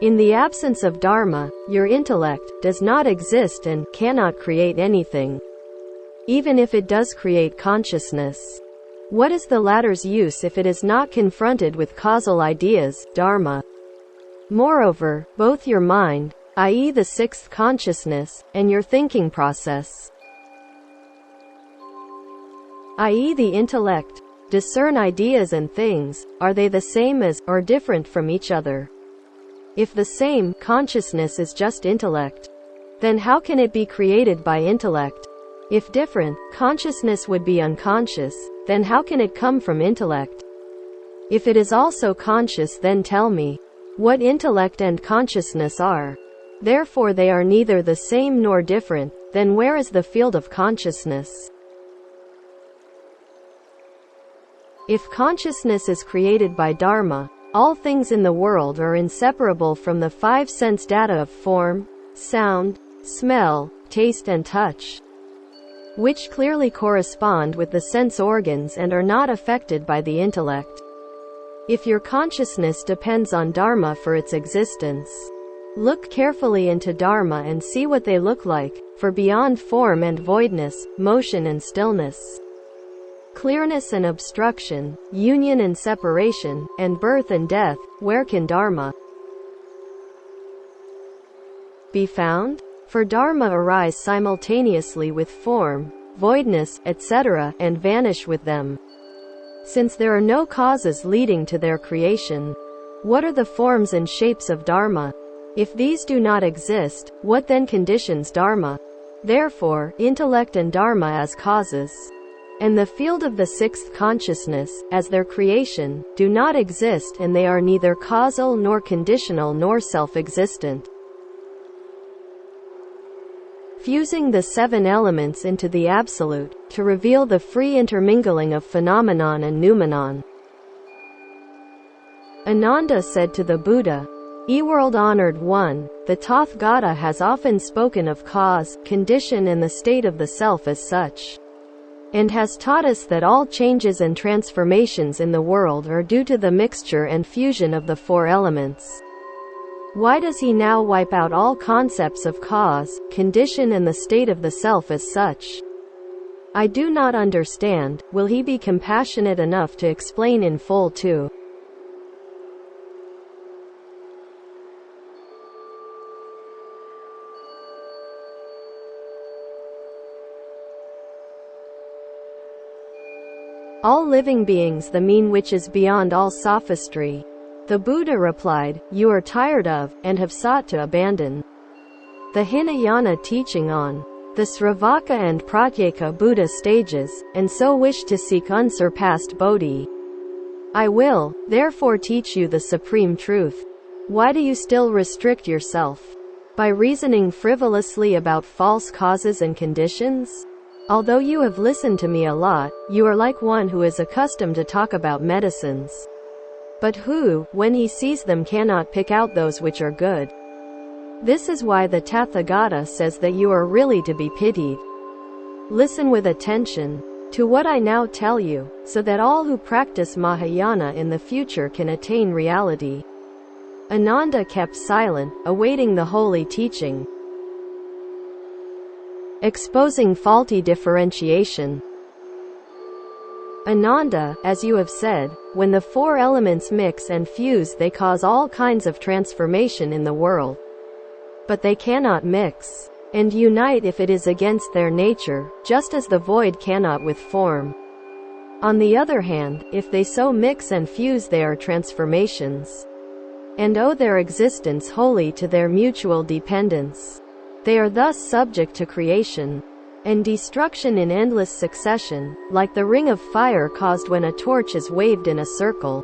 In the absence of dharma, your intellect does not exist and cannot create anything, even if it does create consciousness. What is the latter's use if it is not confronted with causal ideas, dharma? Moreover, both your mind, i.e. the sixth consciousness, and your thinking process, i.e. the intellect, discern ideas and things. Are they the same as, or different from each other? If the same consciousness is just intellect, then how can it be created by intellect? If different consciousness would be unconscious, then how can it come from intellect? If it is also conscious, then tell me what intellect and consciousness are. Therefore they are neither the same nor different, then where is the field of consciousness? If consciousness is created by dharma, all things in the world are inseparable from the five sense data of form, sound, smell, taste and touch, which clearly correspond with the sense organs and are not affected by the intellect. If your consciousness depends on dharma for its existence, look carefully into dharma and see what they look like, for beyond form and voidness, motion and stillness, clearness and obstruction, union and separation, and birth and death, where can dharma be found? For dharma arise simultaneously with form, voidness, etc., and vanish with them. Since there are no causes leading to their creation, what are the forms and shapes of dharma? If these do not exist, what then conditions dharma? Therefore, intellect and dharma as causes, and the field of the sixth consciousness, as their creation, do not exist, and they are neither causal nor conditional nor self-existent. Fusing the seven elements into the Absolute, to reveal the free intermingling of phenomenon and noumenon. Ananda said to the Buddha, E-world honored one, the Tathagata has often spoken of cause, condition and the state of the self as such, and has taught us that all changes and transformations in the world are due to the mixture and fusion of the four elements. Why does he now wipe out all concepts of cause, condition and the state of the self as such? I do not understand. Will he be compassionate enough to explain in full too? All living beings, the mean which is beyond all sophistry. The Buddha replied, you are tired of, and have sought to abandon, the Hinayana teaching on the Sravaka and Pratyeka Buddha stages, and so wish to seek unsurpassed Bodhi. I will, therefore, teach you the supreme truth. Why do you still restrict yourself? By reasoning frivolously about false causes and conditions? Although you have listened to me a lot, you are like one who is accustomed to talk about medicines, but who, when he sees them, cannot pick out those which are good. This is why the Tathagata says that you are really to be pitied. Listen with attention to what I now tell you, so that all who practice Mahayana in the future can attain reality. Ananda kept silent, awaiting the holy teaching. Exposing faulty differentiation. Ananda, as you have said, when the four elements mix and fuse, they cause all kinds of transformation in the world. But they cannot mix and unite if it is against their nature, just as the void cannot with form. On the other hand, if they so mix and fuse, they are transformations, and owe their existence wholly to their mutual dependence. They are thus subject to creation and destruction in endless succession, like the ring of fire caused when a torch is waved in a circle,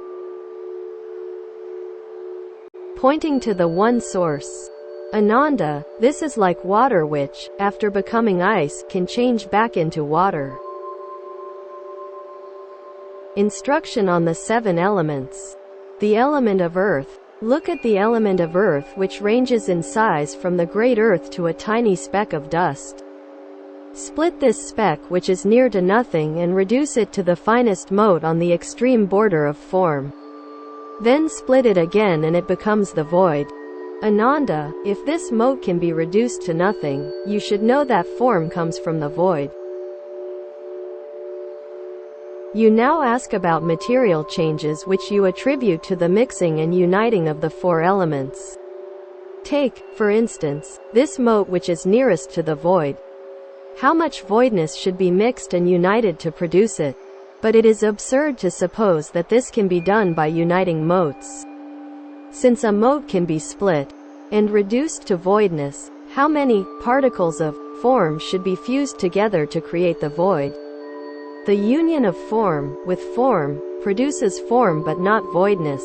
pointing to the one source. Ananda, this is like water which, after becoming ice, can change back into water. Instruction on the 7 elements. The element of earth. Look at the element of earth, which ranges in size from the great earth to a tiny speck of dust. Split this speck, which is near to nothing, and reduce it to the finest mote on the extreme border of form. Then split it again and it becomes the void. Ananda, if this mote can be reduced to nothing, you should know that form comes from the void. You now ask about material changes which you attribute to the mixing and uniting of the 4 elements. Take, for instance, this mote which is nearest to the void. How much voidness should be mixed and united to produce it? But it is absurd to suppose that this can be done by uniting motes. Since a mote can be split and reduced to voidness, how many particles of form should be fused together to create the void? The union of form with form produces form but not voidness.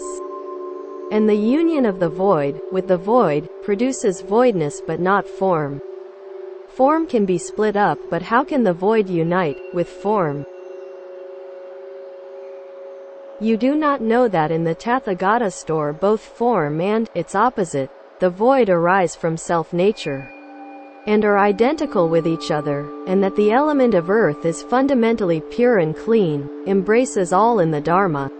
And the union of the void with the void produces voidness but not form. Form can be split up, but how can the void unite with form? You do not know that in the Tathagata store both form and its opposite, the void, arise from self-nature and are identical with each other, and that the element of earth is fundamentally pure and clean, embraces all in the Dharma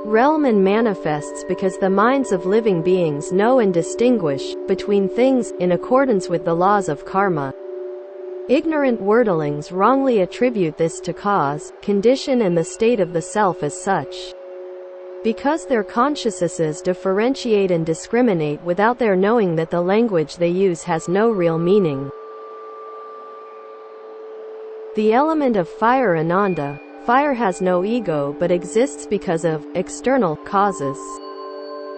realm and manifests because the minds of living beings know and distinguish between things in accordance with the laws of karma. Ignorant worldlings wrongly attribute this to cause, condition and the state of the self as such. Because their consciousnesses differentiate and discriminate without their knowing that the language they use has no real meaning. The element of fire. Ananda, fire has no ego but exists because of external causes.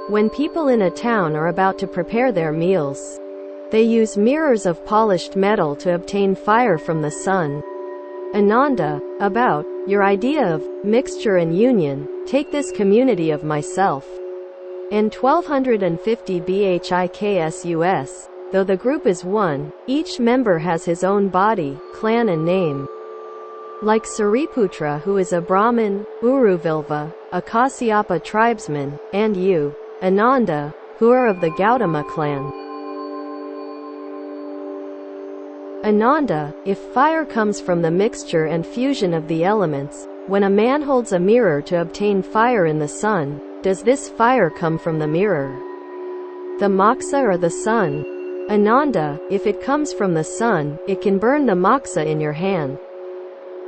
When people in a town are about to prepare their meals, they use mirrors of polished metal to obtain fire from the sun. Ananda, about your idea of mixture and union, take this community of myself and 1250 bhiksus. Though the group is one, each member has his own body, clan and name. Like Sariputra, who is a Brahmin, Uruvilva, a Kasyapa tribesman, and you, Ananda, who are of the Gautama clan. Ananda, if fire comes from the mixture and fusion of the elements, when a man holds a mirror to obtain fire in the sun, does this fire come from the mirror, the moksha, or the sun? Ananda, if it comes from the sun, it can burn the moksha in your hand.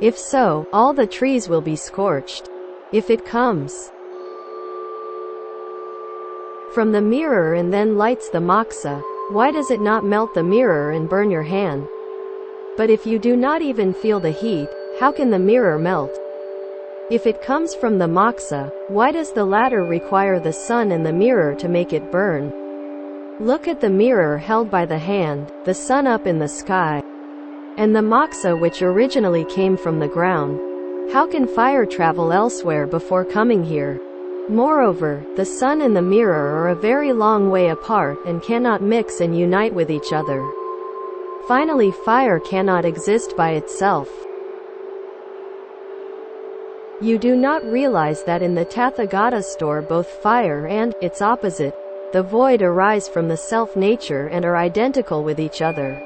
If so, all the trees will be scorched. If it comes from the mirror and then lights the moksha, why does it not melt the mirror and burn your hand? But if you do not even feel the heat, how can the mirror melt? If it comes from the moksha, why does the latter require the sun and the mirror to make it burn? Look at the mirror held by the hand, the sun up in the sky, and the moksha which originally came from the ground. How can fire travel elsewhere before coming here? Moreover, the sun and the mirror are a very long way apart and cannot mix and unite with each other. Finally, fire cannot exist by itself. You do not realize that in the Tathagata store both fire and its opposite, the void, arise from the self-nature and are identical with each other.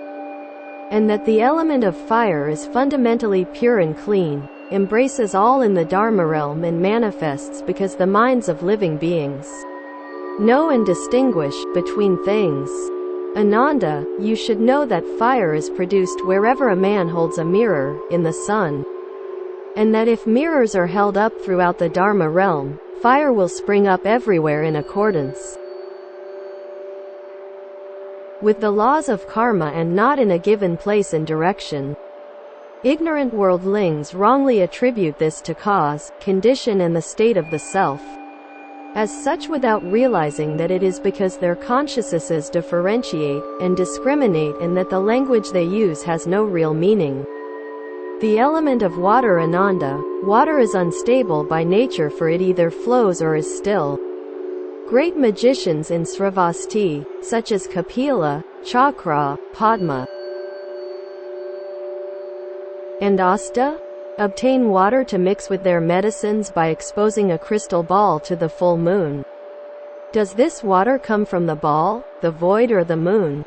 And that the element of fire is fundamentally pure and clean, embraces all in the Dharma realm and manifests because the minds of living beings know and distinguish between things. Ananda, you should know that fire is produced wherever a man holds a mirror, in the sun. And that if mirrors are held up throughout the Dharma realm, fire will spring up everywhere in accordance with the laws of karma and not in a given place and direction. Ignorant worldlings wrongly attribute this to cause, condition, and the state of the self as such without realizing that it is because their consciousnesses differentiate and discriminate and that the language they use has no real meaning. The element of water, Ananda, water is unstable by nature, for it either flows or is still. Great magicians in Sravasti, such as Kapila, Chakra, Padma, and Asta, obtain water to mix with their medicines by exposing a crystal ball to the full moon. Does this water come from the ball, the void, or the moon?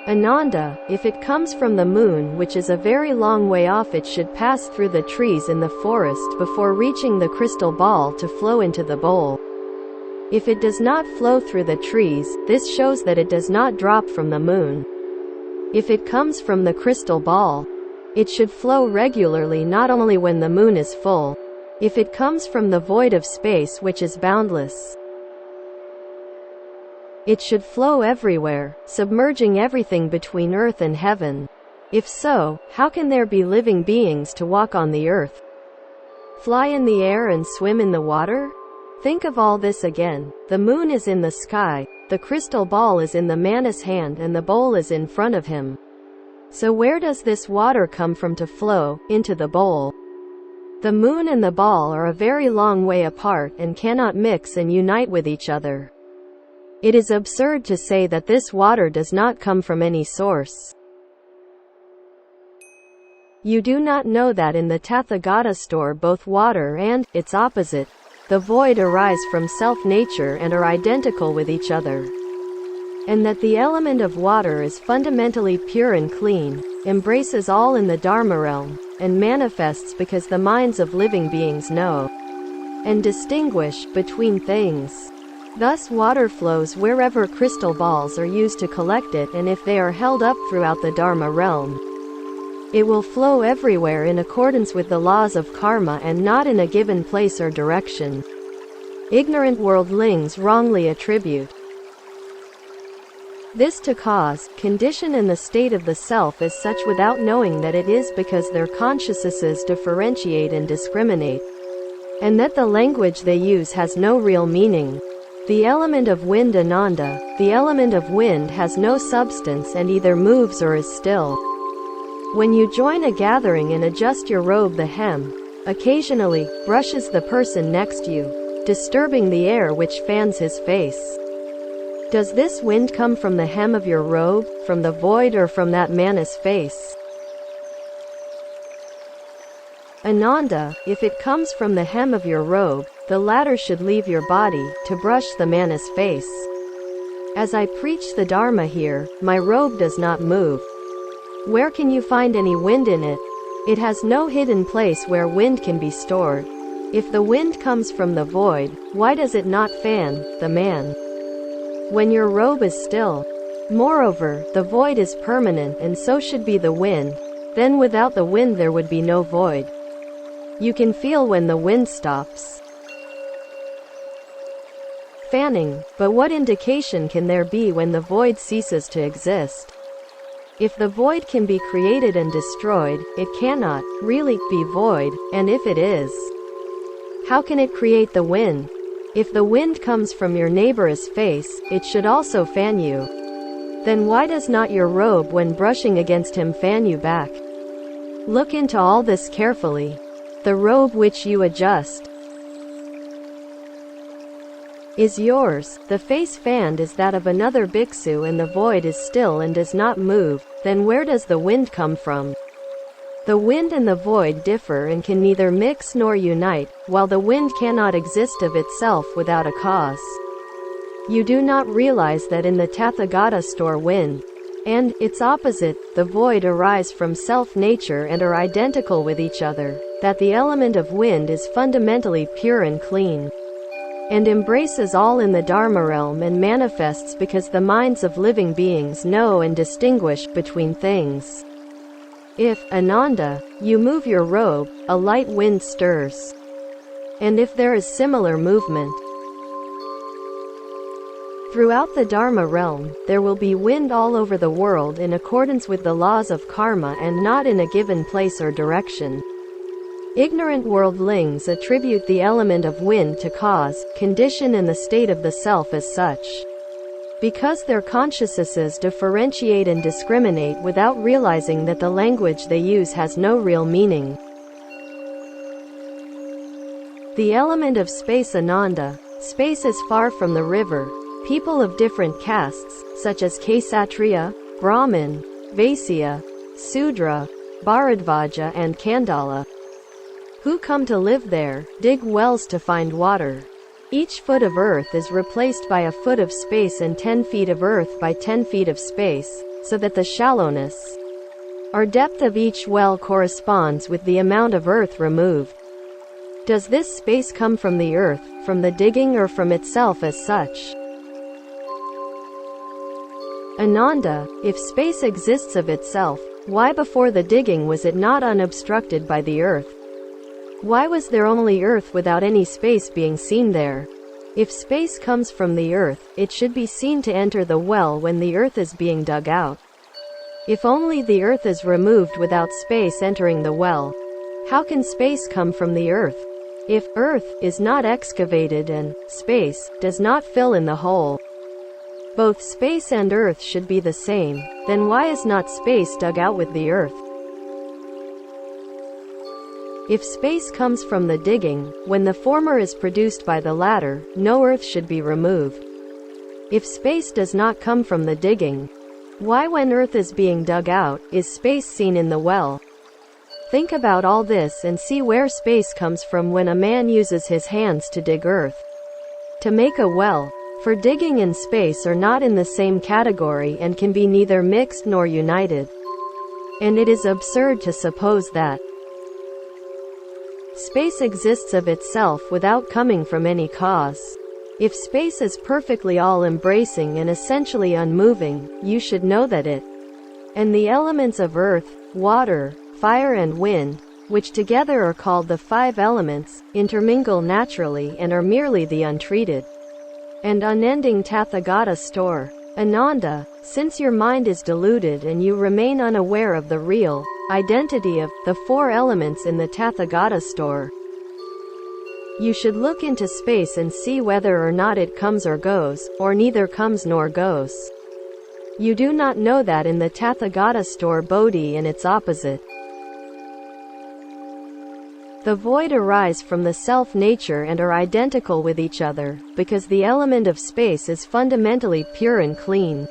Ananda, if it comes from the moon, which is a very long way off, it should pass through the trees in the forest before reaching the crystal ball to flow into the bowl. If it does not flow through the trees, this shows that it does not drop from the moon. If it comes from the crystal ball, it should flow regularly, not only when the moon is full. If it comes from the void of space, which is boundless, it should flow everywhere, submerging everything between earth and heaven. If so, how can there be living beings to walk on the earth, fly in the air, and swim in the water? Think of all this again. The moon is in the sky, the crystal ball is in the man's hand, and the bowl is in front of him. So where does this water come from to flow into the bowl? The moon and the ball are a very long way apart and cannot mix and unite with each other. It is absurd to say that this water does not come from any source. You do not know that in the Tathagata store both water and its opposite, the void, arise from self-nature and are identical with each other. And that the element of water is fundamentally pure and clean, embraces all in the Dharma realm, and manifests because the minds of living beings know and distinguish between things. Thus water flows wherever crystal balls are used to collect it, and if they are held up throughout the Dharma realm, it will flow everywhere in accordance with the laws of karma and not in a given place or direction. Ignorant worldlings wrongly attribute this to cause, condition, and the state of the self as such without knowing that it is because their consciousnesses differentiate and discriminate, and that the language they use has no real meaning. The element of wind, Ananda, the element of wind has no substance and either moves or is still. When you join a gathering and adjust your robe, the hem occasionally brushes the person next to you, disturbing the air which fans his face. Does this wind come from the hem of your robe, from the void, or from that man's face? Ananda, if it comes from the hem of your robe, the latter should leave your body to brush the man's face. As I preach the Dharma here, my robe does not move. Where can you find any wind in it? It has no hidden place where wind can be stored. If the wind comes from the void, why does it not fan the man when your robe is still? Moreover, the void is permanent and so should be the wind. Then without the wind there would be no void. You can feel when the wind stops fanning, but what indication can there be when the void ceases to exist? If the void can be created and destroyed, it cannot really be void, and if it is, how can it create the wind? If the wind comes from your neighbor's face, it should also fan you. Then why does not your robe when brushing against him fan you back? Look into all this carefully. The robe which you adjust is yours, the face fanned is that of another bhiksu, and the void is still and does not move. Then where does the wind come from? The wind and the void differ and can neither mix nor unite, while the wind cannot exist of itself without a cause. You do not realize that in the Tathagata store wind and its opposite, the void, arise from self-nature and are identical with each other, that the element of wind is fundamentally pure and clean, and embraces all in the Dharma realm and manifests because the minds of living beings know and distinguish between things. If, Ananda, you move your robe, a light wind stirs. And if there is similar movement throughout the Dharma realm, there will be wind all over the world in accordance with the laws of karma and not in a given place or direction. Ignorant worldlings attribute the element of wind to cause, condition and the state of the self as such. Because their consciousnesses differentiate and discriminate without realizing that the language they use has no real meaning. The element of space, Ananda. Space is far from the river. People of different castes, such as Kshatriya, Brahmin, Vaisya, Sudra, Bharadvaja and Kandala, who come to live there, dig wells to find water. Each foot of earth is replaced by a foot of space and 10 feet of earth by 10 feet of space, so that the shallowness or depth of each well corresponds with the amount of earth removed. Does this space come from the earth, from the digging, or from itself as such? Ananda, if space exists of itself, why before the digging was it not unobstructed by the earth? Why was there only earth without any space being seen there? If space comes from the earth, it should be seen to enter the well when the earth is being dug out. If only the earth is removed without space entering the well, how can space come from the earth? If earth is not excavated and space does not fill in the hole, both space and earth should be the same, then why is not space dug out with the earth? If space comes from the digging, when the former is produced by the latter, no earth should be removed. If space does not come from the digging, why when earth is being dug out, is space seen in the well? Think about all this and see where space comes from when a man uses his hands to dig earth to make a well. For digging and space are not in the same category and can be neither mixed nor united. And it is absurd to suppose that space exists of itself without coming from any cause. If space is perfectly all-embracing and essentially unmoving, you should know that it and the elements of earth, water, fire and wind, which together are called the 5 elements, intermingle naturally and are merely the untreated and unending Tathagata store. Ananda, since your mind is deluded and you remain unaware of the real identity of the 4 elements in the Tathagata store, you should look into space and see whether or not it comes or goes, or neither comes nor goes. You do not know that in the Tathagata store Bodhi and its opposite, the void, arise from the self-nature and are identical with each other, because the element of space is fundamentally pure and clean,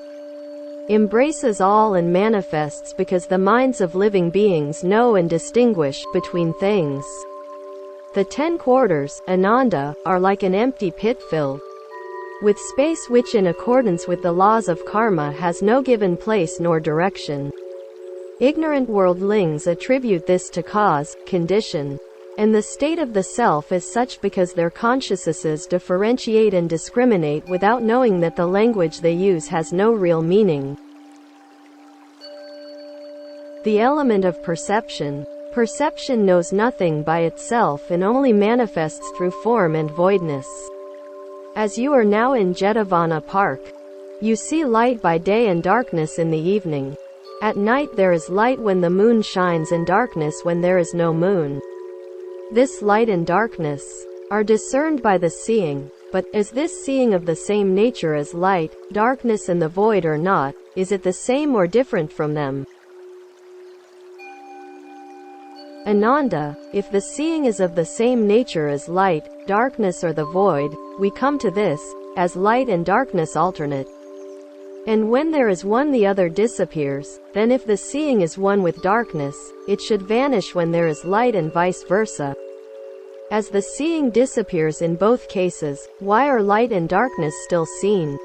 embraces all and manifests because the minds of living beings know and distinguish between things. The 10 quarters, Ananda, are like an empty pit filled with space which in accordance with the laws of karma has no given place nor direction. Ignorant worldlings attribute this to cause, condition, And the state of the self is such because their consciousnesses differentiate and discriminate without knowing that the language they use has no real meaning. The element of perception. Perception knows nothing by itself and only manifests through form and voidness. As you are now in Jetavana Park, you see light by day and darkness in the evening. At night there is light when the moon shines and darkness when there is no moon. This light and darkness are discerned by the seeing, but is this seeing of the same nature as light, darkness and the void or not? Is it the same or different from them? Ananda, if the seeing is of the same nature as light, darkness or the void, we come to this, as light and darkness alternate. And when there is one the other disappears, then if the seeing is one with darkness, it should vanish when there is light and vice versa. As the seeing disappears in both cases, why are light and darkness still seen?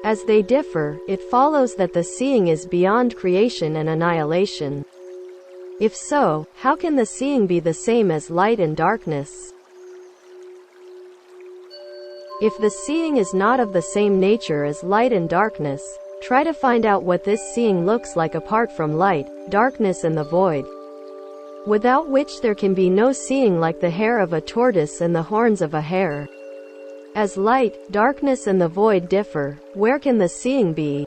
As they differ, it follows that the seeing is beyond creation and annihilation. If so, how can the seeing be the same as light and darkness? If the seeing is not of the same nature as light and darkness, try to find out what this seeing looks like apart from light, darkness and the void, without which there can be no seeing, like the hair of a tortoise and the horns of a hare. As light, darkness and the void differ, where can the seeing be?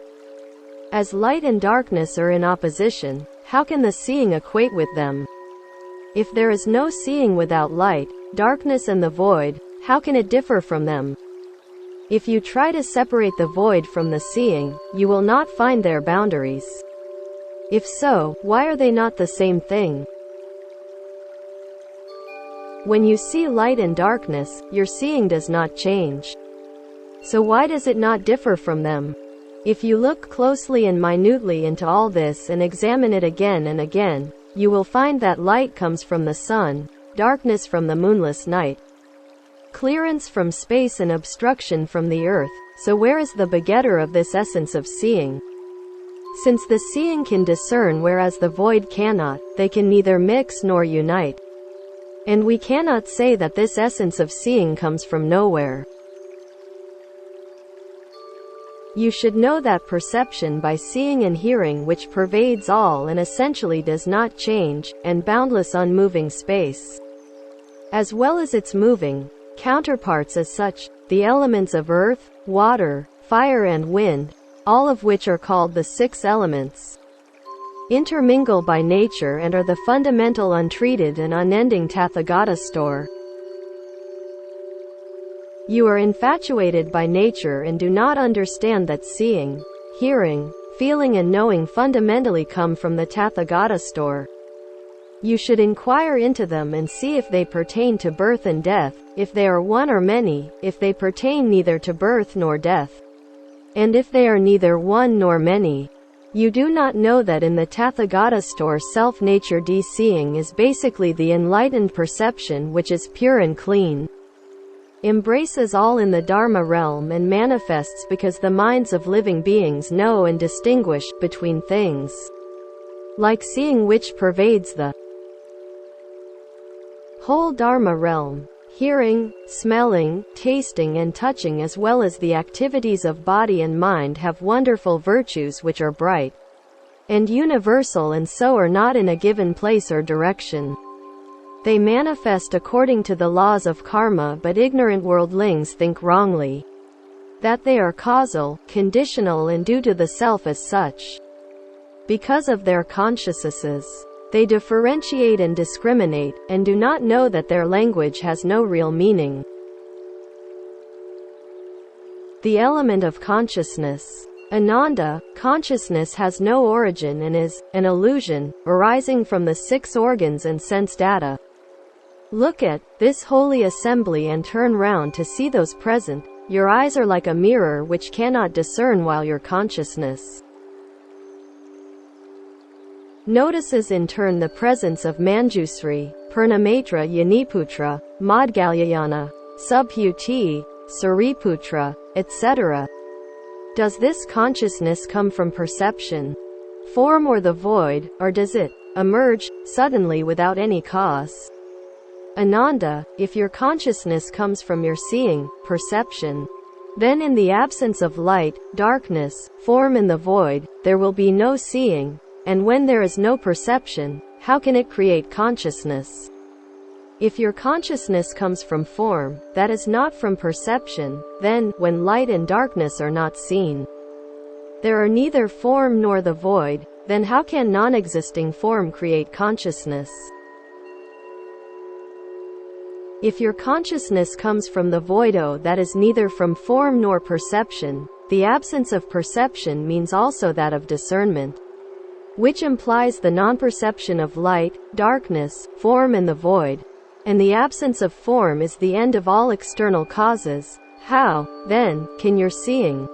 As light and darkness are in opposition, how can the seeing equate with them? If there is no seeing without light, darkness and the void, how can it differ from them? If you try to separate the void from the seeing, you will not find their boundaries. If so, why are they not the same thing? When you see light and darkness, your seeing does not change. So why does it not differ from them? If you look closely and minutely into all this and examine it again and again, you will find that light comes from the sun, darkness from the moonless night, clearance from space and obstruction from the earth. So where is the begetter of this essence of seeing? Since the seeing can discern whereas the void cannot, they can neither mix nor unite. And we cannot say that this essence of seeing comes from nowhere. You should know that perception by seeing and hearing, which pervades all and essentially does not change, and boundless unmoving space, as well as its moving counterparts as such, the elements of earth, water, fire and wind, all of which are called the six elements, intermingle by nature and are the fundamental untreated and unending Tathagata store. You are infatuated by nature and do not understand that seeing, hearing, feeling and knowing fundamentally come from the Tathagata store. You should inquire into them and see if they pertain to birth and death, if they are one or many, if they pertain neither to birth nor death, and if they are neither one nor many. You do not know that in the Tathagata store self-nature de-seeing is basically the enlightened perception which is pure and clean, embraces all in the Dharma realm and manifests because the minds of living beings know and distinguish between things, like seeing, which pervades the whole Dharma realm. Hearing, smelling, tasting and touching as well as the activities of body and mind have wonderful virtues which are bright and universal and so are not in a given place or direction. They manifest according to the laws of karma, but ignorant worldlings think wrongly that they are causal, conditional and due to the self as such. Because of their consciousnesses, they differentiate and discriminate, and do not know that their language has no real meaning. The element of consciousness. Ananda, consciousness has no origin and is an illusion, arising from the six organs and sense data. Look at this holy assembly and turn round to see those present. Your eyes are like a mirror which cannot discern while your consciousness notices in turn the presence of Manjusri, Purnamatra Yaniputra, Madgalyayana, Subhuti, Sariputra, etc. Does this consciousness come from perception, form or the void, or does it emerge suddenly without any cause? Ananda, if your consciousness comes from your seeing, perception, then in the absence of light, darkness, form in the void, there will be no seeing, and when there is no perception, how can it create consciousness? If your consciousness comes from form, that is not from perception, then, when light and darkness are not seen, there are neither form nor the void, then how can non-existing form create consciousness? If your consciousness comes from the voido, that is neither from form nor perception, the absence of perception means also that of discernment, which implies the non-perception of light, darkness, form and the void, and the absence of form is the end of all external causes. How, then, can your seeing,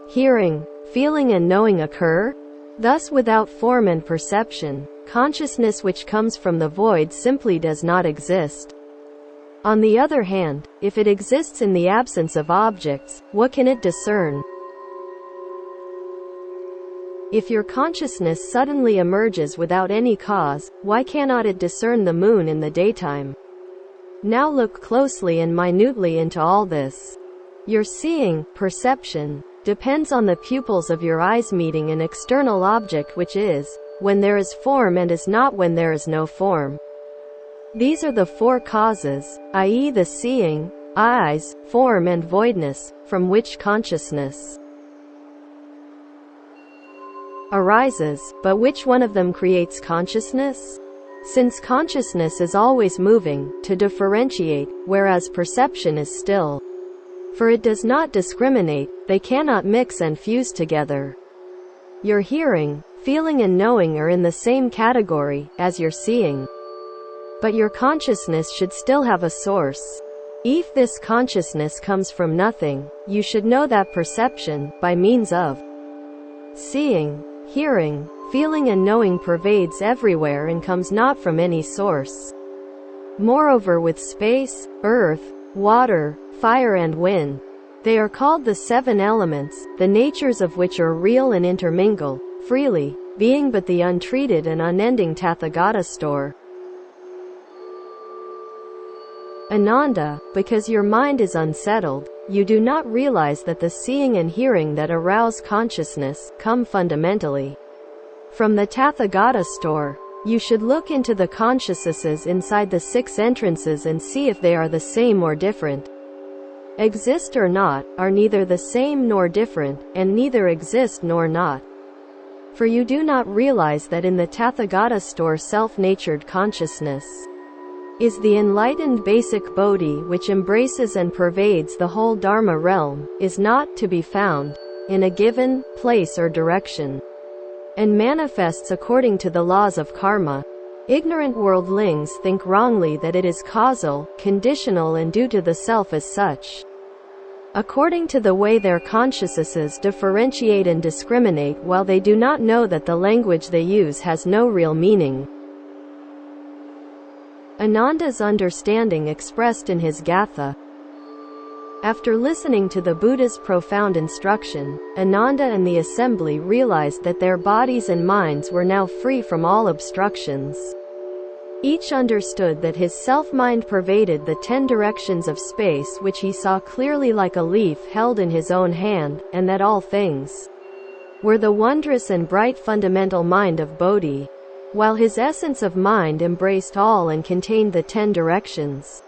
hearing, feeling and knowing occur? Thus without form and perception, consciousness which comes from the void simply does not exist. On the other hand, if it exists in the absence of objects, what can it discern? If your consciousness suddenly emerges without any cause, why cannot it discern the moon in the daytime? Now look closely and minutely into all this. Your seeing, perception, depends on the pupils of your eyes meeting an external object which is, when there is form and is not when there is no form. These are the four causes, i.e. the seeing, eyes, form and voidness, from which consciousness arises, but which one of them creates consciousness? Since consciousness is always moving, to differentiate, whereas perception is still. For it does not discriminate, they cannot mix and fuse together. Your hearing, feeling and knowing are in the same category as your seeing. But your consciousness should still have a source. If this consciousness comes from nothing, you should know that perception, by means of seeing, hearing, feeling and knowing pervades everywhere and comes not from any source. Moreover, with space, earth, water, fire and wind, they are called the seven elements, the natures of which are real and intermingle, freely, being but the untreated and unending Tathagata store. Ananda, because your mind is unsettled, you do not realize that the seeing and hearing that arouse consciousness come fundamentally from the Tathagata store. You should look into the consciousnesses inside the six entrances and see if they are the same or different. Exist or not, are neither the same nor different, and neither exist nor not. For you do not realize that in the Tathagata store self-natured consciousness is the enlightened basic bodhi which embraces and pervades the whole Dharma realm, is not to be found in a given place or direction, and manifests according to the laws of karma. Ignorant worldlings think wrongly that it is causal, conditional and due to the self as such, according to the way their consciousnesses differentiate and discriminate, while they do not know that the language they use has no real meaning. Ananda's understanding expressed in his Gatha. After listening to the Buddha's profound instruction, Ananda and the assembly realized that their bodies and minds were now free from all obstructions. Each understood that his self-mind pervaded the 10 directions of space, which he saw clearly like a leaf held in his own hand, and that all things were the wondrous and bright fundamental mind of Bodhi, while his essence of mind embraced all and contained the 10 directions.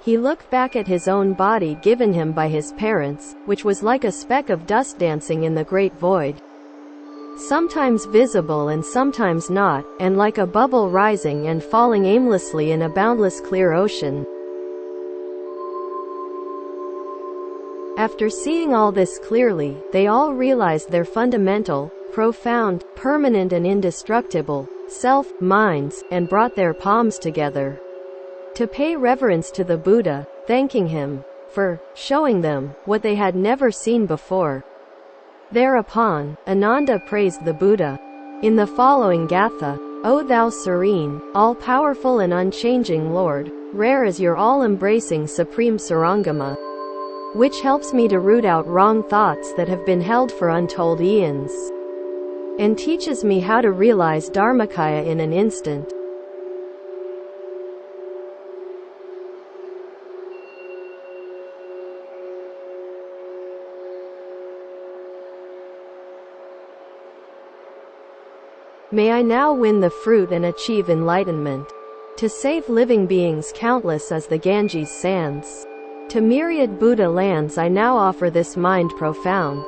He looked back at his own body given him by his parents, which was like a speck of dust dancing in the great void, sometimes visible and sometimes not, and like a bubble rising and falling aimlessly in a boundless clear ocean. After seeing all this clearly, they all realized their fundamental, profound, permanent and indestructible self-minds, and brought their palms together to pay reverence to the Buddha, thanking him for showing them what they had never seen before. Thereupon, Ananda praised the Buddha in the following Gatha: O thou serene, all-powerful and unchanging Lord, rare is your all-embracing supreme Shurangama, which helps me to root out wrong thoughts that have been held for untold eons, and teaches me how to realize Dharmakaya in an instant. May I now win the fruit and achieve enlightenment. To save living beings countless as the Ganges sands. To myriad Buddha lands I now offer this mind profound.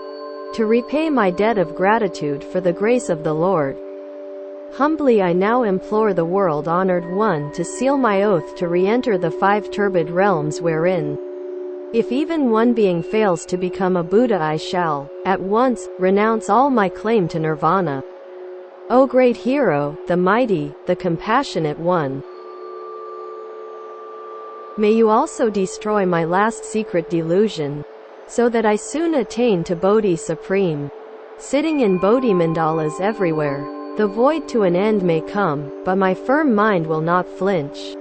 To repay my debt of gratitude for the grace of the Lord. Humbly I now implore the world-honored one to seal my oath to re-enter the 5 turbid realms wherein, if even one being fails to become a Buddha, I shall, at once, renounce all my claim to nirvana. O great hero, the mighty, the compassionate one. May you also destroy my last secret delusion, so that I soon attain to Bodhi supreme. Sitting in Bodhi mandalas everywhere, the void to an end may come, but my firm mind will not flinch.